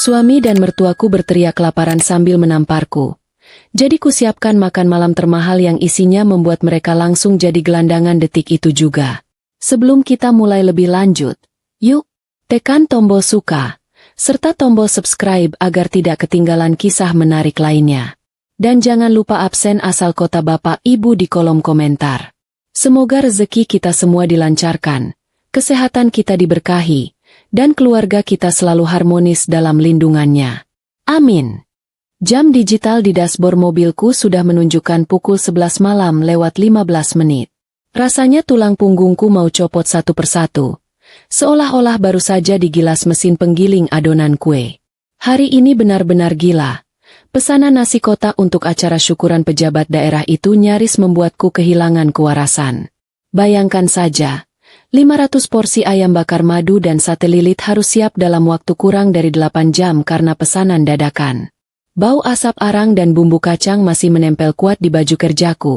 Suami dan mertuaku berteriak kelaparan sambil menamparku. Jadi kusiapkan makan malam termahal yang isinya membuat mereka langsung jadi gelandangan detik itu juga. Sebelum kita mulai lebih lanjut, yuk, tekan tombol suka, serta tombol subscribe agar tidak ketinggalan kisah menarik lainnya. Dan jangan lupa absen asal kota Bapak Ibu di kolom komentar. Semoga rezeki kita semua dilancarkan, kesehatan kita diberkahi, dan keluarga kita selalu harmonis dalam lindungannya. Amin. Jam digital di dashboard mobilku sudah menunjukkan pukul 11 malam lewat 15 menit. Rasanya tulang punggungku mau copot satu persatu. Seolah-olah baru saja digilas mesin penggiling adonan kue. Hari ini benar-benar gila. Pesanan nasi kotak untuk acara syukuran pejabat daerah itu nyaris membuatku kehilangan kewarasan. Bayangkan saja, 500 porsi ayam bakar madu dan sate lilit harus siap dalam waktu kurang dari 8 jam karena pesanan dadakan. Bau asap arang dan bumbu kacang masih menempel kuat di baju kerjaku.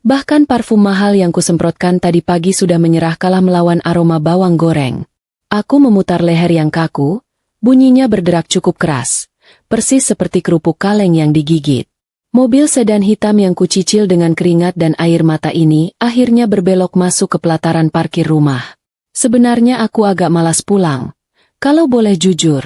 Bahkan parfum mahal yang kusemprotkan tadi pagi sudah menyerah kalah melawan aroma bawang goreng. Aku memutar leher yang kaku, bunyinya berderak cukup keras, persis seperti kerupuk kaleng yang digigit. Mobil sedan hitam yang kucicil dengan keringat dan air mata ini akhirnya berbelok masuk ke pelataran parkir rumah. Sebenarnya aku agak malas pulang. Kalau boleh jujur,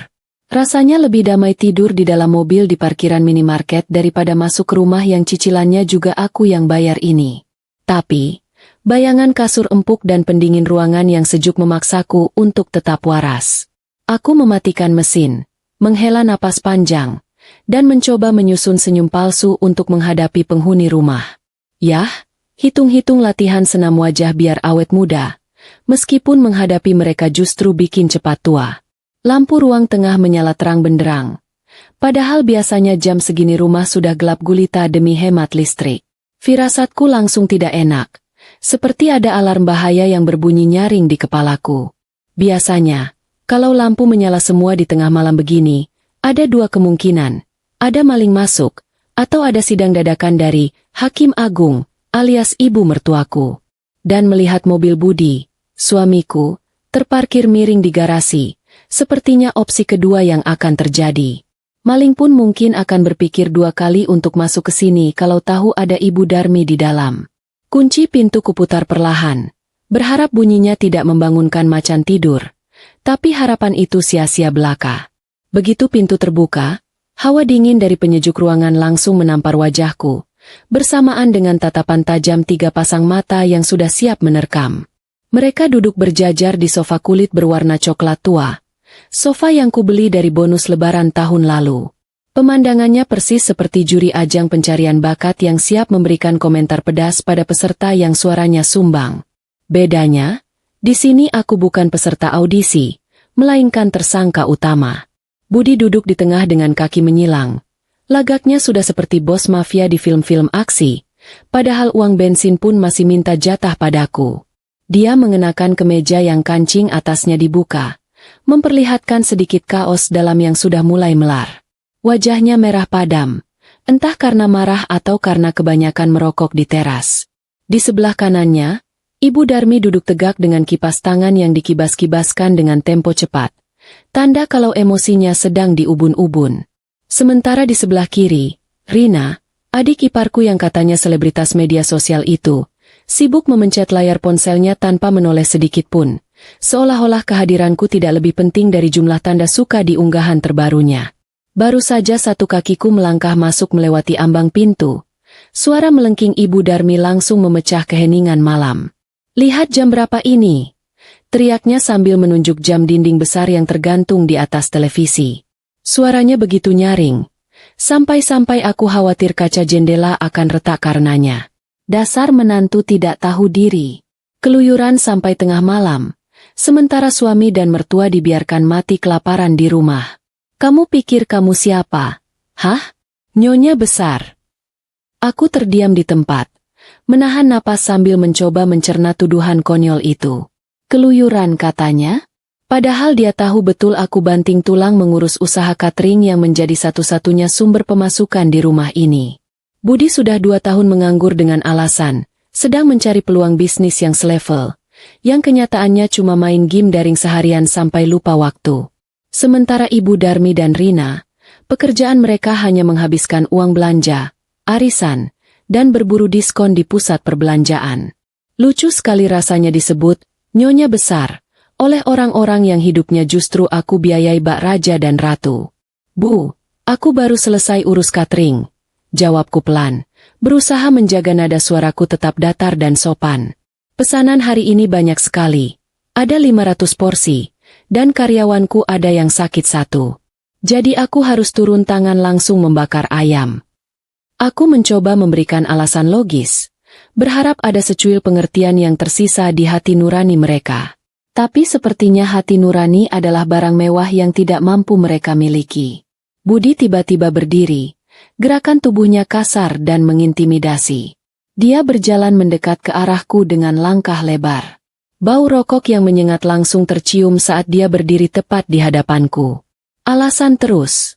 rasanya lebih damai tidur di dalam mobil di parkiran minimarket daripada masuk ke rumah yang cicilannya juga aku yang bayar ini. Tapi, bayangan kasur empuk dan pendingin ruangan yang sejuk memaksaku untuk tetap waras. Aku mematikan mesin, menghela napas panjang, dan mencoba menyusun senyum palsu untuk menghadapi penghuni rumah. Yah, hitung-hitung latihan senam wajah biar awet muda, meskipun menghadapi mereka justru bikin cepat tua. Lampu ruang tengah menyala terang benderang. Padahal biasanya jam segini rumah sudah gelap gulita demi hemat listrik. Firasatku langsung tidak enak. Seperti ada alarm bahaya yang berbunyi nyaring di kepalaku. Biasanya, kalau lampu menyala semua di tengah malam begini, ada dua kemungkinan. Ada maling masuk, atau ada sidang dadakan dari Hakim Agung, alias ibu mertuaku. Dan melihat mobil Budi, suamiku, terparkir miring di garasi. Sepertinya opsi kedua yang akan terjadi. Maling pun mungkin akan berpikir dua kali untuk masuk ke sini kalau tahu ada Ibu Darmi di dalam. Kunci pintu kuputar perlahan, berharap bunyinya tidak membangunkan macan tidur. Tapi harapan itu sia-sia belaka. Begitu pintu terbuka, hawa dingin dari penyejuk ruangan langsung menampar wajahku, bersamaan dengan tatapan tajam tiga pasang mata yang sudah siap menerkam. Mereka duduk berjajar di sofa kulit berwarna coklat tua. Sofa yang kubeli dari bonus lebaran tahun lalu. Pemandangannya persis seperti juri ajang pencarian bakat yang siap memberikan komentar pedas pada peserta yang suaranya sumbang. Bedanya, di sini aku bukan peserta audisi, melainkan tersangka utama. Budi duduk di tengah dengan kaki menyilang. Lagaknya sudah seperti bos mafia di film-film aksi, padahal uang bensin pun masih minta jatah padaku. Dia mengenakan kemeja yang kancing atasnya dibuka, memperlihatkan sedikit kaos dalam yang sudah mulai melar. Wajahnya merah padam, entah karena marah atau karena kebanyakan merokok di teras. Di sebelah kanannya, Ibu Darmi duduk tegak dengan kipas tangan yang dikibas-kibaskan dengan tempo cepat. Tanda kalau emosinya sedang diubun-ubun. Sementara di sebelah kiri, Rina, adik iparku yang katanya selebritas media sosial itu, sibuk memencet layar ponselnya tanpa menoleh sedikit pun. Seolah-olah kehadiranku tidak lebih penting dari jumlah tanda suka di unggahan terbarunya. Baru saja satu kakiku melangkah masuk melewati ambang pintu. Suara melengking Ibu Darmi langsung memecah keheningan malam. "Lihat jam berapa ini?" teriaknya sambil menunjuk jam dinding besar yang tergantung di atas televisi. Suaranya begitu nyaring, sampai-sampai aku khawatir kaca jendela akan retak karenanya. Dasar menantu tidak tahu diri. Keluyuran sampai tengah malam. Sementara suami dan mertua dibiarkan mati kelaparan di rumah. "Kamu pikir kamu siapa? Hah? Nyonya besar." Aku terdiam di tempat, menahan napas sambil mencoba mencerna tuduhan konyol itu. Keluyuran katanya? Padahal dia tahu betul aku banting tulang mengurus usaha catering yang menjadi satu-satunya sumber pemasukan di rumah ini. Budi sudah 2 tahun menganggur dengan alasan, sedang mencari peluang bisnis yang selevel. Yang kenyataannya cuma main game daring seharian sampai lupa waktu. Sementara Ibu Darmi dan Rina, pekerjaan mereka hanya menghabiskan uang belanja, arisan, dan berburu diskon di pusat perbelanjaan. Lucu sekali rasanya disebut Nyonya Besar oleh orang-orang yang hidupnya justru aku biayai Bak Raja dan Ratu. Bu, aku baru selesai urus catering, jawabku pelan, berusaha menjaga nada suaraku tetap datar dan sopan. Pesanan hari ini banyak sekali, ada 500 porsi, dan karyawanku ada yang sakit 1. Jadi aku harus turun tangan langsung membakar ayam. Aku mencoba memberikan alasan logis, berharap ada secuil pengertian yang tersisa di hati nurani mereka. Tapi sepertinya hati nurani adalah barang mewah yang tidak mampu mereka miliki. Budi tiba-tiba berdiri, gerakan tubuhnya kasar dan mengintimidasi. Dia berjalan mendekat ke arahku dengan langkah lebar. Bau rokok yang menyengat langsung tercium saat dia berdiri tepat di hadapanku. Alasan terus.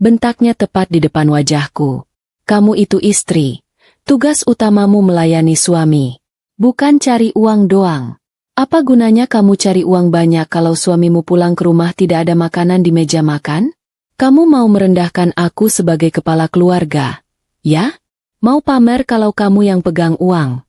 Bentaknya tepat di depan wajahku. Kamu itu istri. Tugas utamamu melayani suami. Bukan cari uang doang. Apa gunanya kamu cari uang banyak kalau suamimu pulang ke rumah tidak ada makanan di meja makan? Kamu mau merendahkan aku sebagai kepala keluarga, ya? Mau pamer kalau kamu yang pegang uang?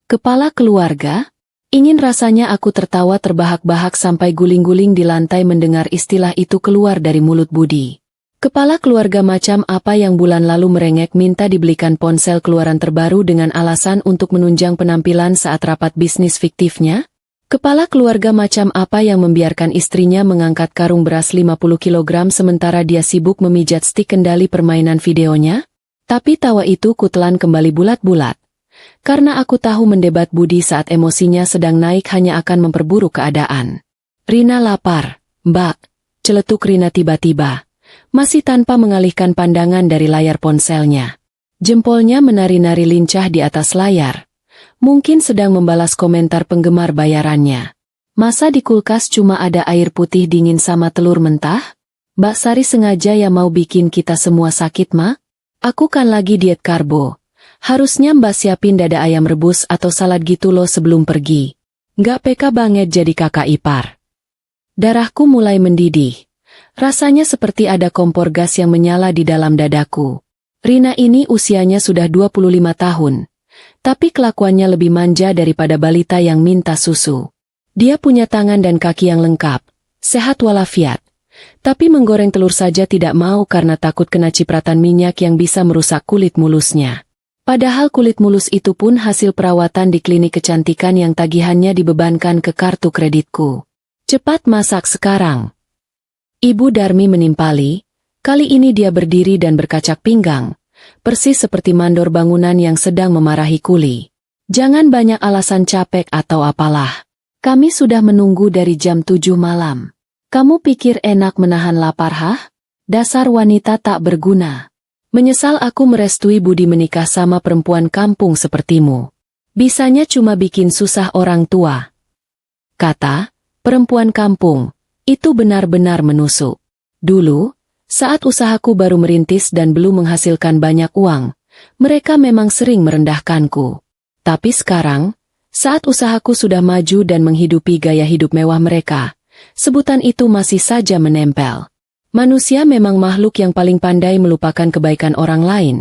Kepala keluarga? Ingin rasanya aku tertawa terbahak-bahak sampai guling-guling di lantai mendengar istilah itu keluar dari mulut Budi. Kepala keluarga macam apa yang bulan lalu merengek minta dibelikan ponsel keluaran terbaru dengan alasan untuk menunjang penampilan saat rapat bisnis fiktifnya? Kepala keluarga macam apa yang membiarkan istrinya mengangkat karung beras 50 kg sementara dia sibuk memijat stik kendali permainan videonya? Tapi tawa itu kutelan kembali bulat-bulat. Karena aku tahu mendebat Budi saat emosinya sedang naik hanya akan memperburuk keadaan. Rina lapar, Mbak, celetuk Rina tiba-tiba. Masih tanpa mengalihkan pandangan dari layar ponselnya. Jempolnya menari-nari lincah di atas layar. Mungkin sedang membalas komentar penggemar bayarannya. Masa di kulkas cuma ada air putih dingin sama telur mentah? Mbak Sari sengaja ya mau bikin kita semua sakit, Ma? Aku kan lagi diet karbo. Harusnya Mbak siapin dada ayam rebus atau salad gitu loh sebelum pergi. Nggak peka banget jadi kakak ipar. Darahku mulai mendidih. Rasanya seperti ada kompor gas yang menyala di dalam dadaku. Rina ini usianya sudah 25 tahun. Tapi kelakuannya lebih manja daripada balita yang minta susu. Dia punya tangan dan kaki yang lengkap, sehat walafiat. Tapi menggoreng telur saja tidak mau karena takut kena cipratan minyak yang bisa merusak kulit mulusnya. Padahal kulit mulus itu pun hasil perawatan di klinik kecantikan yang tagihannya dibebankan ke kartu kreditku. Cepat masak sekarang. Ibu Darmi menimpali, kali ini dia berdiri dan berkacak pinggang. Persis seperti mandor bangunan yang sedang memarahi kuli. Jangan banyak alasan capek atau apalah. Kami sudah menunggu dari jam 7 malam. Kamu pikir enak menahan lapar, hah? Dasar wanita tak berguna. Menyesal aku merestui Budi menikah sama perempuan kampung sepertimu. Bisanya cuma bikin susah orang tua. Kata, perempuan kampung, itu benar-benar menusuk. Dulu, saat usahaku baru merintis dan belum menghasilkan banyak uang, mereka memang sering merendahkanku. Tapi sekarang, saat usahaku sudah maju dan menghidupi gaya hidup mewah mereka, sebutan itu masih saja menempel. Manusia memang makhluk yang paling pandai melupakan kebaikan orang lain,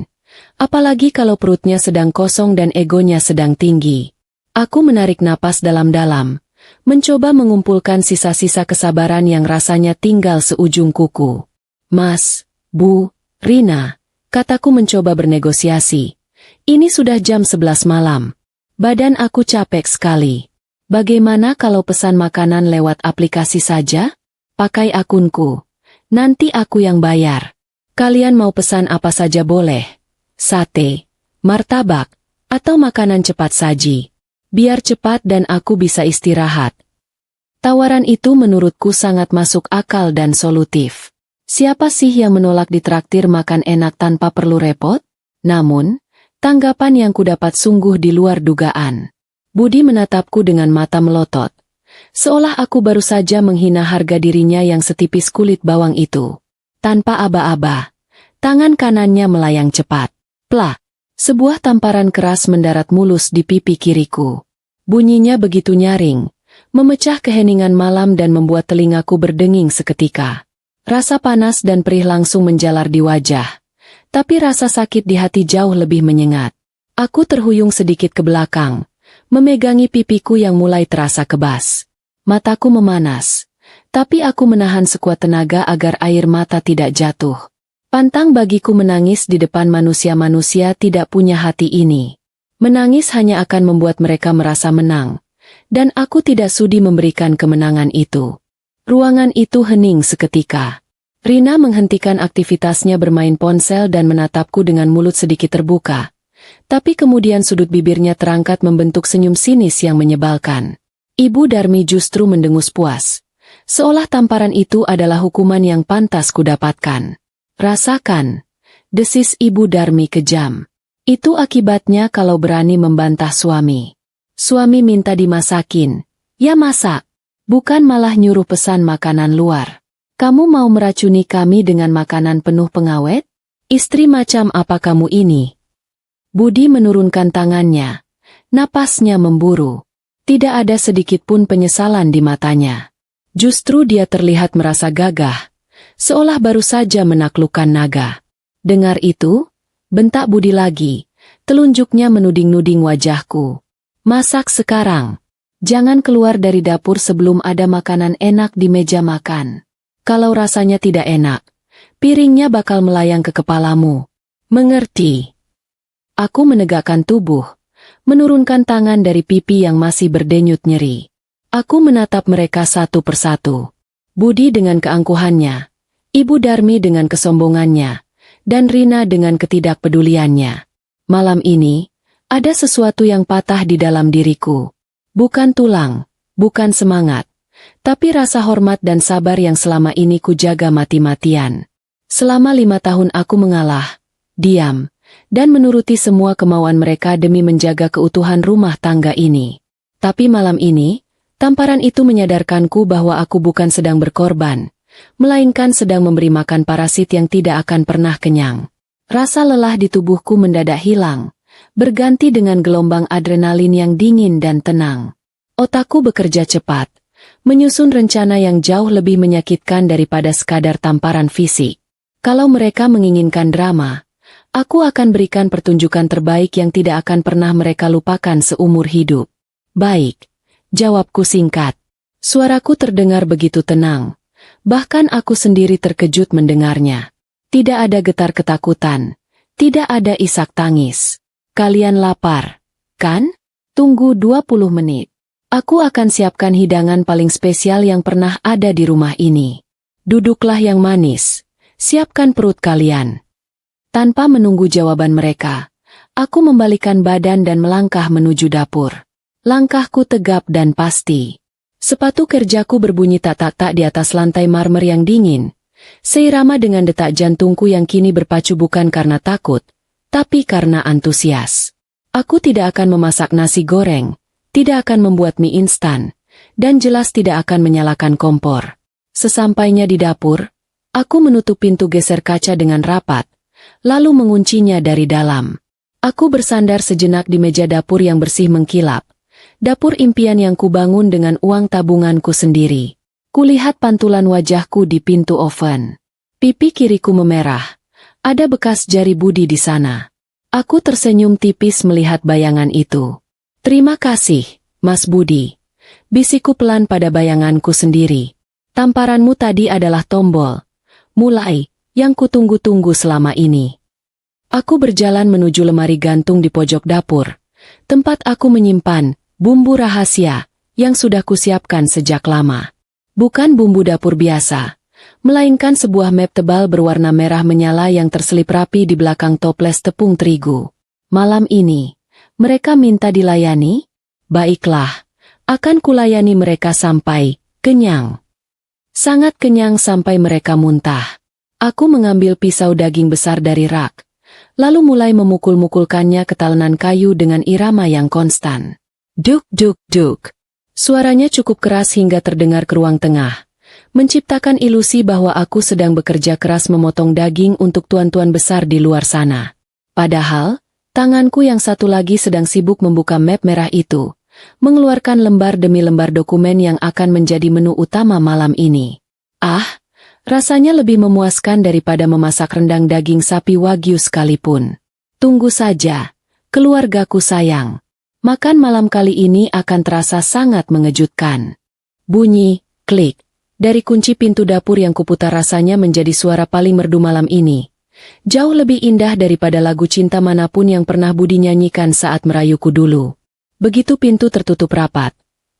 apalagi kalau perutnya sedang kosong dan egonya sedang tinggi. Aku menarik napas dalam-dalam, mencoba mengumpulkan sisa-sisa kesabaran yang rasanya tinggal seujung kuku. Mas, Bu, Rina, kataku mencoba bernegosiasi. Ini sudah jam 11 malam. Badan aku capek sekali. Bagaimana kalau pesan makanan lewat aplikasi saja? Pakai akunku. Nanti aku yang bayar. Kalian mau pesan apa saja boleh. Sate, martabak, atau makanan cepat saji. Biar cepat dan aku bisa istirahat. Tawaran itu menurutku sangat masuk akal dan solutif. Siapa sih yang menolak ditraktir makan enak tanpa perlu repot? Namun, tanggapan yang kudapat sungguh di luar dugaan. Budi menatapku dengan mata melotot. Seolah aku baru saja menghina harga dirinya yang setipis kulit bawang itu. Tanpa aba-aba, tangan kanannya melayang cepat. Plak! Sebuah tamparan keras mendarat mulus di pipi kiriku. Bunyinya begitu nyaring, memecah keheningan malam dan membuat telingaku berdenging seketika. Rasa panas dan perih langsung menjalar di wajah, tapi rasa sakit di hati jauh lebih menyengat. Aku terhuyung sedikit ke belakang, memegangi pipiku yang mulai terasa kebas. Mataku memanas, tapi aku menahan sekuat tenaga agar air mata tidak jatuh. Pantang bagiku menangis di depan manusia-manusia tidak punya hati ini. Menangis hanya akan membuat mereka merasa menang, dan aku tidak sudi memberikan kemenangan itu. Ruangan itu hening seketika. Rina menghentikan aktivitasnya bermain ponsel dan menatapku dengan mulut sedikit terbuka. Tapi kemudian sudut bibirnya terangkat membentuk senyum sinis yang menyebalkan. Ibu Darmi justru mendengus puas. Seolah tamparan itu adalah hukuman yang pantas kudapatkan. Rasakan, desis Ibu Darmi kejam. Itu akibatnya kalau berani membantah suami. Suami minta dimasakin, ya masak. Bukan malah nyuruh pesan makanan luar. Kamu mau meracuni kami dengan makanan penuh pengawet? Istri macam apa kamu ini? Budi menurunkan tangannya. Napasnya memburu. Tidak ada sedikit pun penyesalan di matanya. Justru dia terlihat merasa gagah, seolah baru saja menaklukkan naga. Dengar itu, bentak Budi lagi, telunjuknya menuding-nuding wajahku. Masak sekarang. Jangan keluar dari dapur sebelum ada makanan enak di meja makan. Kalau rasanya tidak enak, piringnya bakal melayang ke kepalamu. Mengerti? Aku menegakkan tubuh, menurunkan tangan dari pipi yang masih berdenyut nyeri. Aku menatap mereka satu persatu. Budi dengan keangkuhannya, Ibu Darmi dengan kesombongannya, dan Rina dengan ketidakpeduliannya. Malam ini, ada sesuatu yang patah di dalam diriku. Bukan tulang, bukan semangat, tapi rasa hormat dan sabar yang selama ini kujaga mati-matian. Selama 5 tahun aku mengalah, diam, dan menuruti semua kemauan mereka demi menjaga keutuhan rumah tangga ini. Tapi malam ini, tamparan itu menyadarkanku bahwa aku bukan sedang berkorban, melainkan sedang memberi makan parasit yang tidak akan pernah kenyang. Rasa lelah di tubuhku mendadak hilang, berganti dengan gelombang adrenalin yang dingin dan tenang. Otakku bekerja cepat, menyusun rencana yang jauh lebih menyakitkan daripada sekadar tamparan fisik. Kalau mereka menginginkan drama, aku akan berikan pertunjukan terbaik yang tidak akan pernah mereka lupakan seumur hidup. Baik. Jawabku singkat. Suaraku terdengar begitu tenang. Bahkan aku sendiri terkejut mendengarnya. Tidak ada getar ketakutan. Tidak ada isak tangis. Kalian lapar, kan? Tunggu 20 menit. Aku akan siapkan hidangan paling spesial yang pernah ada di rumah ini. Duduklah yang manis. Siapkan perut kalian. Tanpa menunggu jawaban mereka, aku membalikan badan dan melangkah menuju dapur. Langkahku tegap dan pasti. Sepatu kerjaku berbunyi tak-tak di atas lantai marmer yang dingin, seirama dengan detak jantungku yang kini berpacu bukan karena takut, tapi karena antusias. Aku tidak akan memasak nasi goreng, tidak akan membuat mie instan, dan jelas tidak akan menyalakan kompor. Sesampainya di dapur, aku menutup pintu geser kaca dengan rapat, lalu menguncinya dari dalam. Aku bersandar sejenak di meja dapur yang bersih mengkilap. Dapur impian yang kubangun dengan uang tabunganku sendiri. Kulihat pantulan wajahku di pintu oven. Pipi kiriku memerah. Ada bekas jari Budi di sana. Aku tersenyum tipis melihat bayangan itu. Terima kasih, Mas Budi. Bisikku pelan pada bayanganku sendiri. Tamparanmu tadi adalah tombol. Mulai, yang kutunggu-tunggu selama ini. Aku berjalan menuju lemari gantung di pojok dapur. Tempat aku menyimpan bumbu rahasia yang sudah kusiapkan sejak lama. Bukan bumbu dapur biasa, melainkan sebuah map tebal berwarna merah menyala yang terselip rapi di belakang toples tepung terigu. Malam ini, mereka minta dilayani? Baiklah, akan kulayani mereka sampai kenyang. Sangat kenyang sampai mereka muntah. Aku mengambil pisau daging besar dari rak, lalu mulai memukul-mukulkannya ke talenan kayu dengan irama yang konstan. Duk duk duk. Suaranya cukup keras hingga terdengar ke ruang tengah, menciptakan ilusi bahwa aku sedang bekerja keras memotong daging untuk tuan-tuan besar di luar sana. Padahal, tanganku yang satu lagi sedang sibuk membuka map merah itu, mengeluarkan lembar demi lembar dokumen yang akan menjadi menu utama malam ini. Rasanya lebih memuaskan daripada memasak rendang daging sapi wagyu sekalipun. Tunggu saja, keluargaku sayang. Makan malam kali ini akan terasa sangat mengejutkan. Bunyi, klik. Dari kunci pintu dapur yang kuputar rasanya menjadi suara paling merdu malam ini. Jauh lebih indah daripada lagu cinta manapun yang pernah Budi nyanyikan saat merayuku dulu. Begitu pintu tertutup rapat,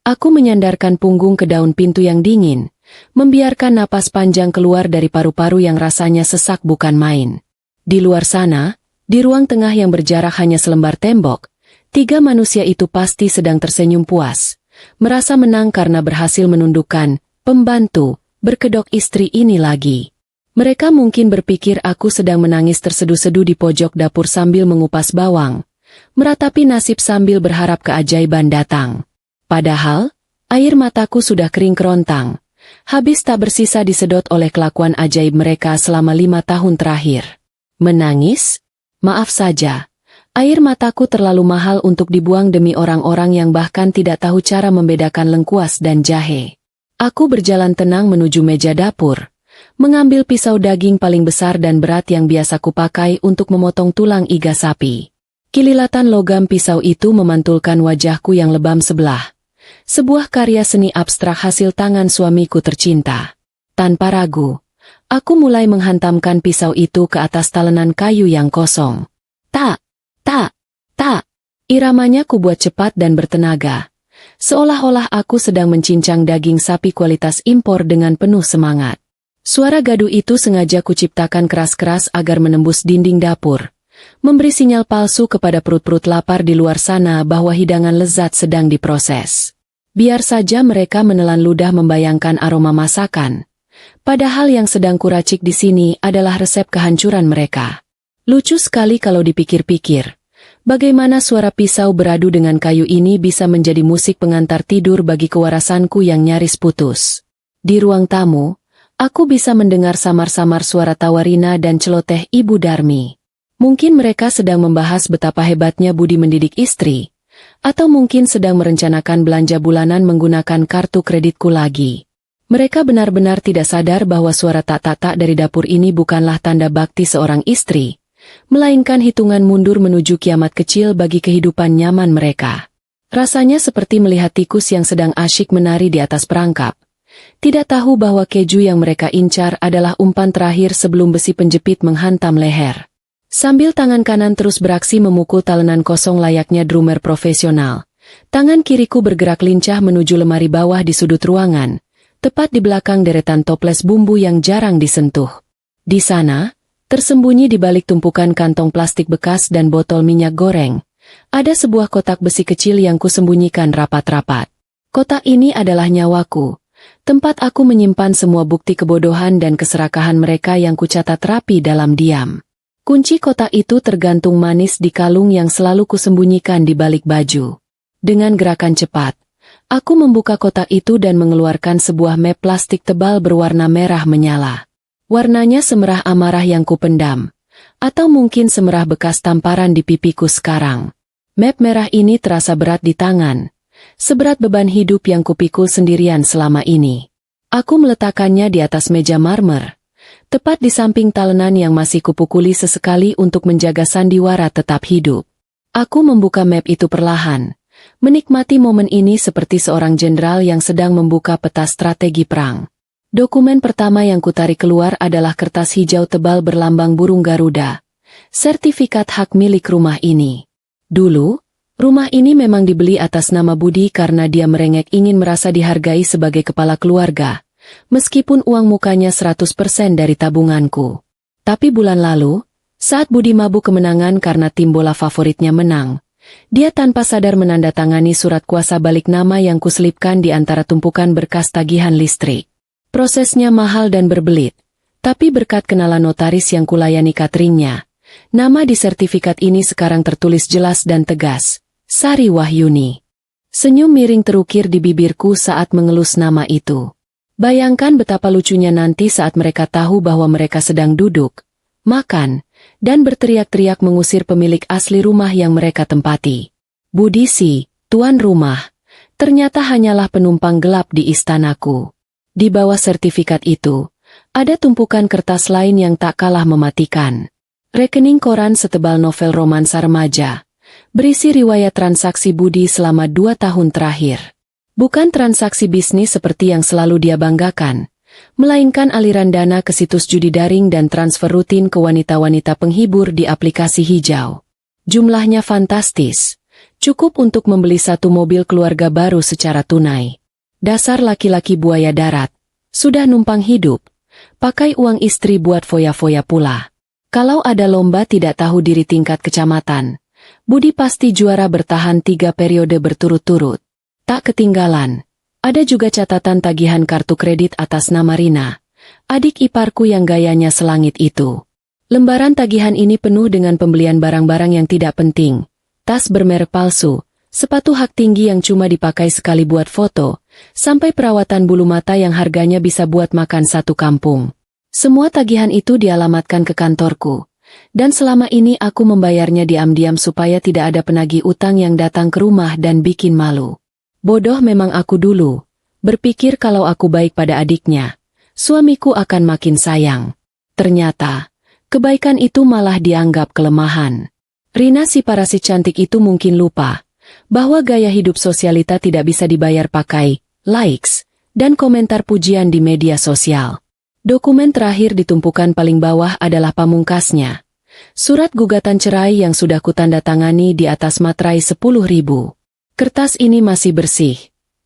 aku menyandarkan punggung ke daun pintu yang dingin, membiarkan napas panjang keluar dari paru-paru yang rasanya sesak bukan main. Di luar sana, di ruang tengah yang berjarak hanya selembar tembok, 3 manusia itu pasti sedang tersenyum puas, merasa menang karena berhasil menundukkan pembantu berkedok istri ini lagi. Mereka mungkin berpikir aku sedang menangis terseduh-seduh di pojok dapur sambil mengupas bawang, meratapi nasib sambil berharap keajaiban datang. Padahal, air mataku sudah kering kerontang, habis tak bersisa disedot oleh kelakuan ajaib mereka selama 5 tahun terakhir. Menangis? Maaf saja, air mataku terlalu mahal untuk dibuang demi orang-orang yang bahkan tidak tahu cara membedakan lengkuas dan jahe. Aku berjalan tenang menuju meja dapur, mengambil pisau daging paling besar dan berat yang biasa kupakai untuk memotong tulang iga sapi. Kililatan logam pisau itu memantulkan wajahku yang lebam sebelah. Sebuah karya seni abstrak hasil tangan suamiku tercinta. Tanpa ragu, aku mulai menghantamkan pisau itu ke atas talenan kayu yang kosong. Tak. Iramanya kubuat cepat dan bertenaga. Seolah-olah aku sedang mencincang daging sapi kualitas impor dengan penuh semangat. Suara gaduh itu sengaja kuciptakan keras-keras agar menembus dinding dapur, memberi sinyal palsu kepada perut-perut lapar di luar sana bahwa hidangan lezat sedang diproses. Biar saja mereka menelan ludah membayangkan aroma masakan. Padahal yang sedang kuracik di sini adalah resep kehancuran mereka. Lucu sekali kalau dipikir-pikir. Bagaimana suara pisau beradu dengan kayu ini bisa menjadi musik pengantar tidur bagi kewarasanku yang nyaris putus. Di ruang tamu, aku bisa mendengar samar-samar suara tawarina dan celoteh Ibu Darmi. Mungkin mereka sedang membahas betapa hebatnya Budi mendidik istri, atau mungkin sedang merencanakan belanja bulanan menggunakan kartu kreditku lagi. Mereka benar-benar tidak sadar bahwa suara tak-tak dari dapur ini bukanlah tanda bakti seorang istri, melainkan hitungan mundur menuju kiamat kecil bagi kehidupan nyaman mereka. Rasanya seperti melihat tikus yang sedang asyik menari di atas perangkap. Tidak tahu bahwa keju yang mereka incar adalah umpan terakhir sebelum besi penjepit menghantam leher. Sambil tangan kanan terus beraksi memukul talenan kosong layaknya drummer profesional, tangan kiriku bergerak lincah menuju lemari bawah di sudut ruangan, tepat di belakang deretan toples bumbu yang jarang disentuh. Di sana, tersembunyi di balik tumpukan kantong plastik bekas dan botol minyak goreng, ada sebuah kotak besi kecil yang kusembunyikan rapat-rapat. Kotak ini adalah nyawaku, tempat aku menyimpan semua bukti kebodohan dan keserakahan mereka yang kucatat rapi dalam diam. Kunci kotak itu tergantung manis di kalung yang selalu kusembunyikan di balik baju. Dengan gerakan cepat, aku membuka kotak itu dan mengeluarkan sebuah map plastik tebal berwarna merah menyala. Warnanya semerah amarah yang kupendam, atau mungkin semerah bekas tamparan di pipiku sekarang. Map merah ini terasa berat di tangan, seberat beban hidup yang kupikul sendirian selama ini. Aku meletakkannya di atas meja marmer, tepat di samping talenan yang masih kupukuli sesekali untuk menjaga sandiwara tetap hidup. Aku membuka map itu perlahan, menikmati momen ini seperti seorang jenderal yang sedang membuka peta strategi perang. Dokumen pertama yang kutarik keluar adalah kertas hijau tebal berlambang burung Garuda, sertifikat hak milik rumah ini. Dulu, rumah ini memang dibeli atas nama Budi karena dia merengek ingin merasa dihargai sebagai kepala keluarga, meskipun uang mukanya 100% dari tabunganku. Tapi bulan lalu, saat Budi mabuk kemenangan karena tim bola favoritnya menang, dia tanpa sadar menandatangani surat kuasa balik nama yang kuselipkan di antara tumpukan berkas tagihan listrik. Prosesnya mahal dan berbelit, tapi berkat kenalan notaris yang kulayani cateringnya, nama di sertifikat ini sekarang tertulis jelas dan tegas, Sari Wahyuni. Senyum miring terukir di bibirku saat mengelus nama itu. Bayangkan betapa lucunya nanti saat mereka tahu bahwa mereka sedang duduk, makan, dan berteriak-teriak mengusir pemilik asli rumah yang mereka tempati. Budi si, Tuan rumah, ternyata hanyalah penumpang gelap di istanaku. Di bawah sertifikat itu, ada tumpukan kertas lain yang tak kalah mematikan. Rekening koran setebal novel romansa remaja, berisi riwayat transaksi Budi selama 2 tahun terakhir. Bukan transaksi bisnis seperti yang selalu dia banggakan, melainkan aliran dana ke situs judi daring dan transfer rutin ke wanita-wanita penghibur di aplikasi hijau. Jumlahnya fantastis, cukup untuk membeli 1 mobil keluarga baru secara tunai. Dasar laki-laki buaya darat, sudah numpang hidup, pakai uang istri buat foya-foya pula. Kalau ada lomba tidak tahu diri tingkat kecamatan, Budi pasti juara bertahan 3 periode berturut-turut. Tak ketinggalan, ada juga catatan tagihan kartu kredit atas nama Rina, adik iparku yang gayanya selangit itu. Lembaran tagihan ini penuh dengan pembelian barang-barang yang tidak penting, tas bermerek palsu, sepatu hak tinggi yang cuma dipakai sekali buat foto, sampai perawatan bulu mata yang harganya bisa buat makan 1 kampung. Semua tagihan itu dialamatkan ke kantorku, dan selama ini aku membayarnya diam-diam supaya tidak ada penagih utang yang datang ke rumah dan bikin malu. Bodoh memang aku dulu, berpikir kalau aku baik pada adiknya, suamiku akan makin sayang. Ternyata, kebaikan itu malah dianggap kelemahan. Rina si parasit cantik itu mungkin lupa bahwa gaya hidup sosialita tidak bisa dibayar pakai likes dan komentar pujian di media sosial. Dokumen terakhir di tumpukan paling bawah adalah pamungkasnya. Surat gugatan cerai yang sudah kutandatangani di atas materai 10.000. Kertas ini masih bersih,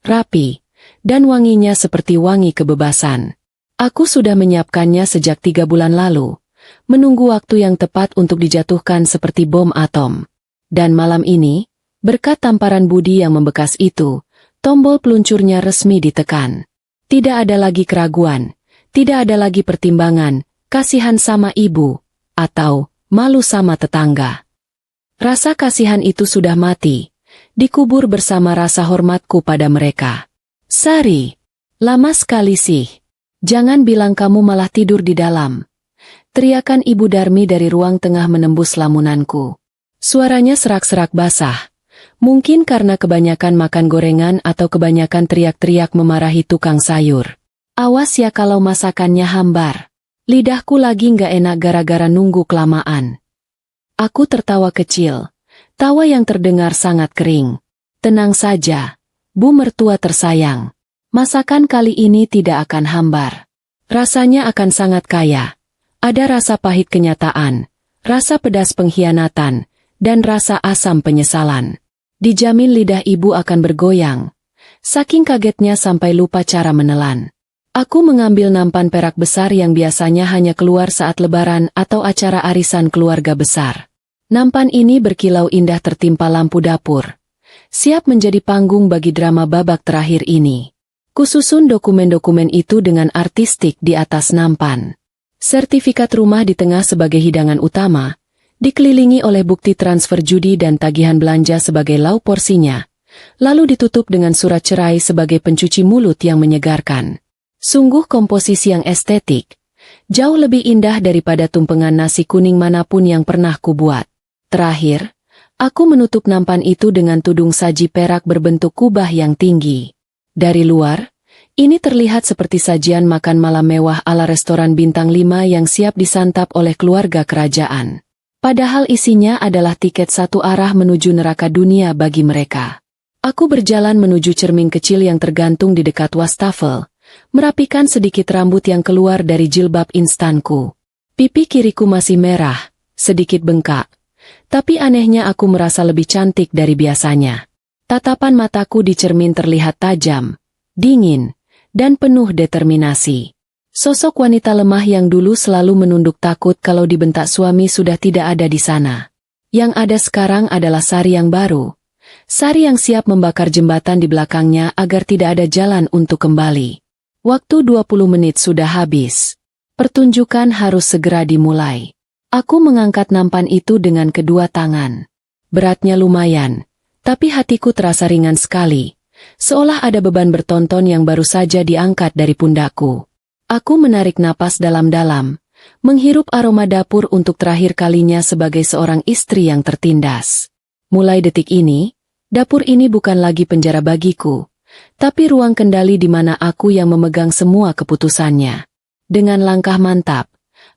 rapi, dan wanginya seperti wangi kebebasan. Aku sudah menyiapkannya sejak 3 bulan lalu, menunggu waktu yang tepat untuk dijatuhkan seperti bom atom. Dan malam ini, berkat tamparan Budi yang membekas itu, tombol peluncurnya resmi ditekan. Tidak ada lagi keraguan, tidak ada lagi pertimbangan, kasihan sama ibu, atau malu sama tetangga. Rasa kasihan itu sudah mati, dikubur bersama rasa hormatku pada mereka. Sari, lama sekali sih. Jangan bilang kamu malah tidur di dalam. Teriakan Ibu Darmi dari ruang tengah menembus lamunanku. Suaranya serak-serak basah. Mungkin karena kebanyakan makan gorengan atau kebanyakan teriak-teriak memarahi tukang sayur. Awas ya kalau masakannya hambar. Lidahku lagi nggak enak gara-gara nunggu kelamaan. Aku tertawa kecil. Tawa yang terdengar sangat kering. Tenang saja, Bu mertua tersayang. Masakan kali ini tidak akan hambar. Rasanya akan sangat kaya. Ada rasa pahit kenyataan, rasa pedas pengkhianatan, dan rasa asam penyesalan. Dijamin lidah ibu akan bergoyang. Saking kagetnya sampai lupa cara menelan. Aku mengambil nampan perak besar yang biasanya hanya keluar saat lebaran atau acara arisan keluarga besar. Nampan ini berkilau indah tertimpa lampu dapur. Siap menjadi panggung bagi drama babak terakhir ini. Kususun dokumen-dokumen itu dengan artistik di atas nampan. Sertifikat rumah di tengah sebagai hidangan utama, dikelilingi oleh bukti transfer judi dan tagihan belanja sebagai lauk porsinya, lalu ditutup dengan surat cerai sebagai pencuci mulut yang menyegarkan. Sungguh komposisi yang estetik, jauh lebih indah daripada tumpengan nasi kuning manapun yang pernah kubuat. Terakhir, aku menutup nampan itu dengan tudung saji perak berbentuk kubah yang tinggi. Dari luar, ini terlihat seperti sajian makan malam mewah ala restoran bintang 5 yang siap disantap oleh keluarga kerajaan. Padahal isinya adalah tiket satu arah menuju neraka dunia bagi mereka. Aku berjalan menuju cermin kecil yang tergantung di dekat wastafel, merapikan sedikit rambut yang keluar dari jilbab instanku. Pipi kiriku masih merah, sedikit bengkak. Tapi anehnya aku merasa lebih cantik dari biasanya. Tatapan mataku di cermin terlihat tajam, dingin, dan penuh determinasi. Sosok wanita lemah yang dulu selalu menunduk takut kalau dibentak suami sudah tidak ada di sana. Yang ada sekarang adalah Sari yang baru. Sari yang siap membakar jembatan di belakangnya agar tidak ada jalan untuk kembali. Waktu 20 menit sudah habis. Pertunjukan harus segera dimulai. Aku mengangkat nampan itu dengan kedua tangan. Beratnya lumayan, tapi hatiku terasa ringan sekali. Seolah ada beban bertonton yang baru saja diangkat dari pundakku. Aku menarik napas dalam-dalam, menghirup aroma dapur untuk terakhir kalinya sebagai seorang istri yang tertindas. Mulai detik ini, Dapur ini bukan lagi penjara bagiku, tapi ruang kendali di mana aku yang memegang semua keputusannya. Dengan langkah mantap,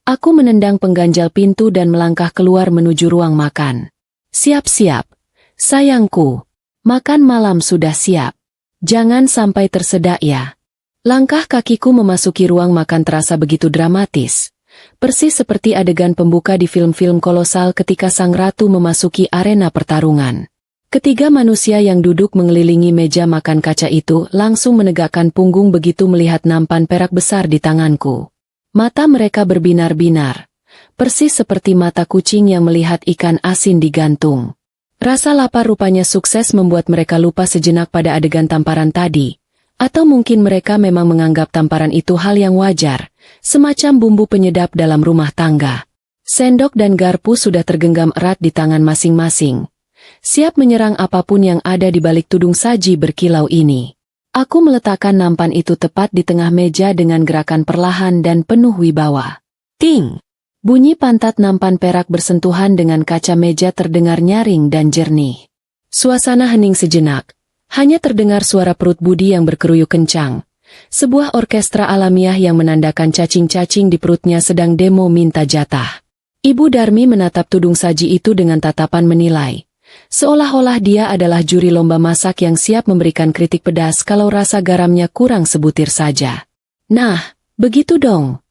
aku menendang pengganjal pintu dan melangkah keluar menuju ruang makan. Siap-siap, sayangku. Makan malam sudah siap. Jangan sampai tersedak ya. Langkah kakiku memasuki ruang makan terasa begitu dramatis. Persis seperti adegan pembuka di film-film kolosal ketika sang ratu memasuki arena pertarungan. Ketiga manusia yang duduk mengelilingi meja makan kaca itu langsung menegakkan punggung begitu melihat nampan perak besar di tanganku. Mata mereka berbinar-binar, persis seperti mata kucing yang melihat ikan asin digantung. Rasa lapar rupanya sukses membuat mereka lupa sejenak pada adegan tamparan tadi. Atau mungkin mereka memang menganggap tamparan itu hal yang wajar, semacam bumbu penyedap dalam rumah tangga. Sendok dan garpu sudah tergenggam erat di tangan masing-masing, siap menyerang apapun yang ada di balik tudung saji berkilau ini. Aku meletakkan nampan itu tepat di tengah meja dengan gerakan perlahan dan penuh wibawa. Ting! Bunyi pantat nampan perak bersentuhan dengan kaca meja terdengar nyaring dan jernih. Suasana hening sejenak. Hanya terdengar suara perut Budi yang berkeruyuk kencang. Sebuah orkestra alamiah yang menandakan cacing-cacing di perutnya sedang demo minta jatah. Ibu Darmi menatap tudung saji itu dengan tatapan menilai. Seolah-olah dia adalah juri lomba masak yang siap memberikan kritik pedas kalau rasa garamnya kurang sebutir saja. Nah, begitu dong.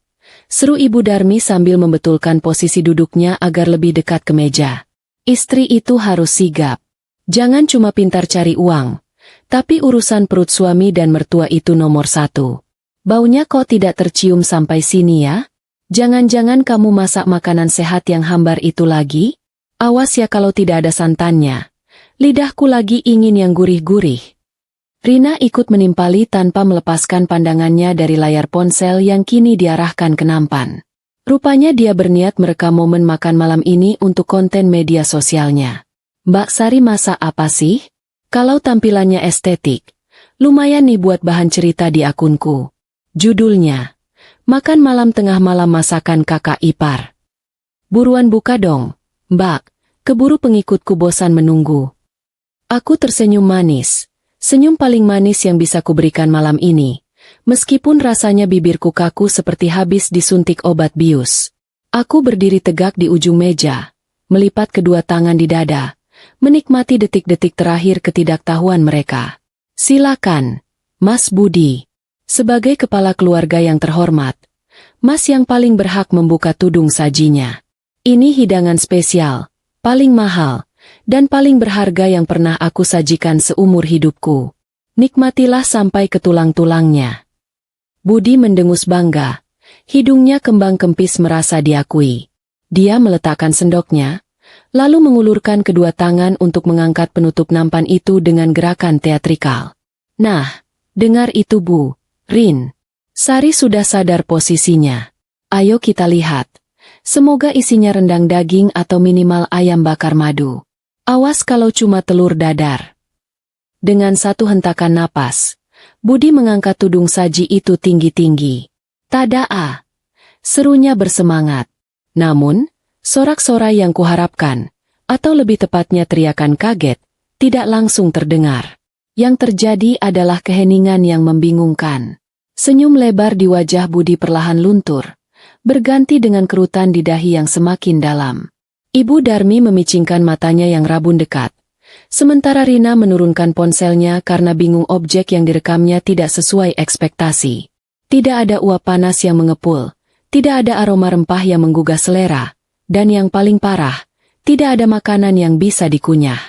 Seru Ibu Darmi sambil membetulkan posisi duduknya agar lebih dekat ke meja. Istri itu harus sigap. Jangan cuma pintar cari uang. Tapi urusan perut suami dan mertua itu nomor satu. Baunya kok tidak tercium sampai sini ya? Jangan-jangan kamu masak makanan sehat yang hambar itu lagi? Awas ya kalau tidak ada santannya. Lidahku lagi ingin yang gurih-gurih. Rina ikut menimpali tanpa melepaskan pandangannya dari layar ponsel yang kini diarahkan ke nampan. Rupanya dia berniat merekam momen makan malam ini untuk konten media sosialnya. Mbak Sari masak apa sih? Kalau tampilannya estetik, lumayan nih buat bahan cerita di akunku. Judulnya, Makan Malam Tengah Malam Masakan Kakak Ipar. Buruan buka dong, Mbak, keburu pengikutku bosan menunggu. Aku tersenyum manis, senyum paling manis yang bisa kuberikan malam ini, meskipun rasanya bibirku kaku seperti habis disuntik obat bius. Aku berdiri tegak di ujung meja, melipat kedua tangan di dada, menikmati detik-detik terakhir ketidaktahuan mereka. Silakan, Mas Budi. Sebagai kepala keluarga yang terhormat, Mas yang paling berhak membuka tudung sajinya. Ini hidangan spesial, paling mahal, dan paling berharga yang pernah aku sajikan seumur hidupku. Nikmatilah sampai ke tulang-tulangnya. Budi mendengus bangga. Hidungnya kembang kempis merasa diakui. Dia meletakkan sendoknya, lalu mengulurkan kedua tangan untuk mengangkat penutup nampan itu dengan gerakan teatrikal. Nah, dengar itu Bu, Rin. Sari sudah sadar posisinya. Ayo kita lihat. Semoga isinya rendang daging atau minimal ayam bakar madu. Awas kalau cuma telur dadar. Dengan satu hentakan napas, Budi mengangkat tudung saji itu tinggi-tinggi. Tadaa! Serunya bersemangat. Namun, sorak-sorai yang kuharapkan, atau lebih tepatnya teriakan kaget, tidak langsung terdengar. Yang terjadi adalah keheningan yang membingungkan. Senyum lebar di wajah Budi perlahan luntur, berganti dengan kerutan di dahi yang semakin dalam. Ibu Darmi memicingkan matanya yang rabun dekat, sementara Rina menurunkan ponselnya karena bingung objek yang direkamnya tidak sesuai ekspektasi. Tidak ada uap panas yang mengepul, tidak ada aroma rempah yang menggugah selera, dan yang paling parah, tidak ada makanan yang bisa dikunyah.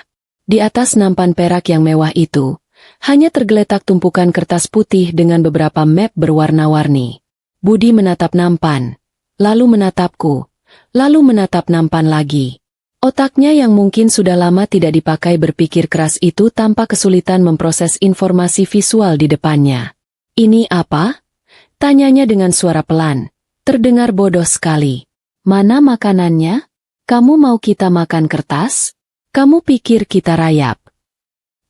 Di atas nampan perak yang mewah itu, hanya tergeletak tumpukan kertas putih dengan beberapa map berwarna-warni. Budi menatap nampan, lalu menatapku, lalu menatap nampan lagi. Otaknya yang mungkin sudah lama tidak dipakai berpikir keras itu tanpa kesulitan memproses informasi visual di depannya. Ini apa? Tanyanya dengan suara pelan. Terdengar bodoh sekali. Mana makanannya? Kamu mau kita makan kertas? Kamu pikir kita rayap?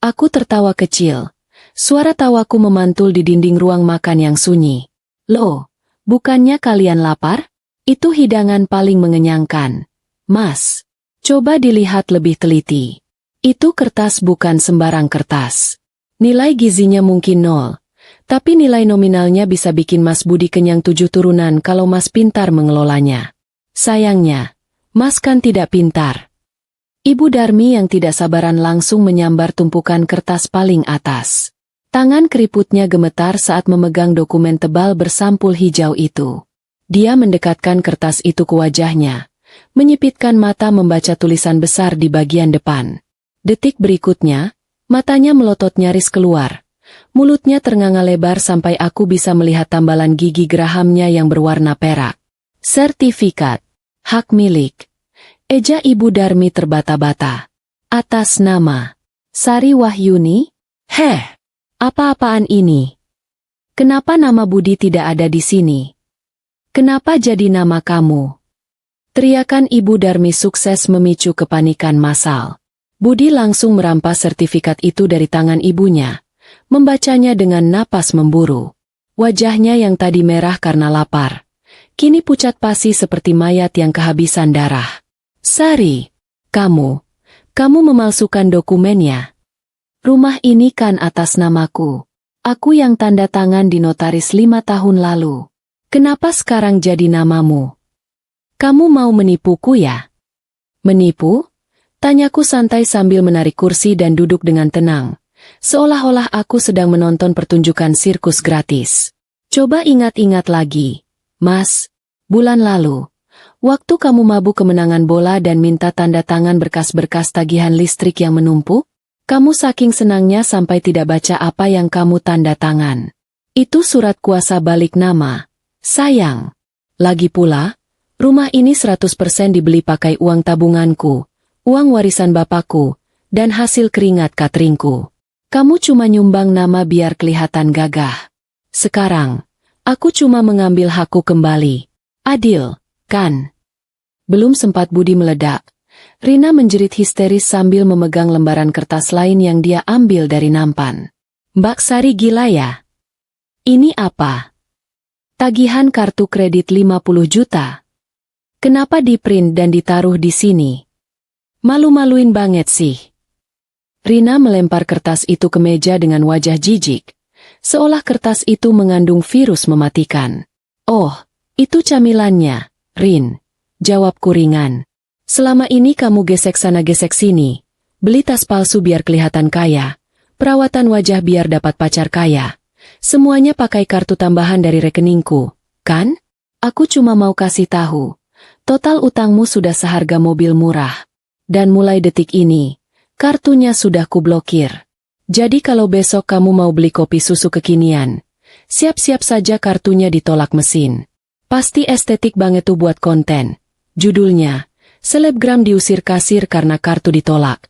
Aku tertawa kecil. Suara tawaku memantul di dinding ruang makan yang sunyi. Loh, bukannya kalian lapar? Itu hidangan paling mengenyangkan. Mas, coba dilihat lebih teliti. Itu kertas bukan sembarang kertas. Nilai gizinya mungkin 0. Tapi nilai nominalnya bisa bikin Mas Budi kenyang 7 turunan kalau Mas pintar mengelolanya. Sayangnya, Mas kan tidak pintar. Ibu Darmi yang tidak sabaran langsung menyambar tumpukan kertas paling atas. Tangan keriputnya gemetar saat memegang dokumen tebal bersampul hijau itu. Dia mendekatkan kertas itu ke wajahnya, menyipitkan mata membaca tulisan besar di bagian depan. Detik berikutnya, matanya melotot nyaris keluar. Mulutnya ternganga lebar sampai aku bisa melihat tambalan gigi gerahamnya yang berwarna perak. Sertifikat. Hak milik. Eja Ibu Darmi terbata-bata. Atas nama Sari Wahyuni? Heh, apa-apaan ini? Kenapa nama Budi tidak ada di sini? Kenapa jadi nama kamu? Teriakan Ibu Darmi sukses memicu kepanikan massal. Budi langsung merampas sertifikat itu dari tangan ibunya, membacanya dengan napas memburu. Wajahnya yang tadi merah karena lapar, kini pucat pasi seperti mayat yang kehabisan darah. Sari, kamu memalsukan dokumennya. Rumah ini kan atas namaku. Aku yang tanda tangan di notaris 5 tahun lalu. Kenapa sekarang jadi namamu? Kamu mau menipuku ya? Menipu? Tanyaku santai sambil menarik kursi dan duduk dengan tenang. Seolah-olah aku sedang menonton pertunjukan sirkus gratis. Coba ingat-ingat lagi, Mas. Bulan lalu, waktu kamu mabuk kemenangan bola dan minta tanda tangan berkas-berkas tagihan listrik yang menumpuk, kamu saking senangnya sampai tidak baca apa yang kamu tanda tangan. Itu surat kuasa balik nama. Sayang. Lagi pula, rumah ini 100% dibeli pakai uang tabunganku, uang warisan bapakku, dan hasil keringat kateringku. Kamu cuma nyumbang nama biar kelihatan gagah. Sekarang, aku cuma mengambil hakku kembali. Adil, kan? Belum sempat Budi meledak, Rina menjerit histeris sambil memegang lembaran kertas lain yang dia ambil dari nampan. Mbak Sari gila ya? Ini apa? Tagihan kartu kredit 50 juta. Kenapa di-print dan ditaruh di sini? Malu-maluin banget sih. Rina melempar kertas itu ke meja dengan wajah jijik, seolah kertas itu mengandung virus mematikan. Oh, itu camilannya, Rin. Jawabku ringan. Selama ini kamu gesek sana gesek sini, beli tas palsu biar kelihatan kaya, perawatan wajah biar dapat pacar kaya. Semuanya pakai kartu tambahan dari rekeningku, kan? Aku cuma mau kasih tahu, total utangmu sudah seharga mobil murah. Dan mulai detik ini, kartunya sudah kublokir. Jadi kalau besok kamu mau beli kopi susu kekinian, siap-siap saja kartunya ditolak mesin. Pasti estetik banget tuh buat konten. Judulnya, selebgram diusir kasir karena kartu ditolak.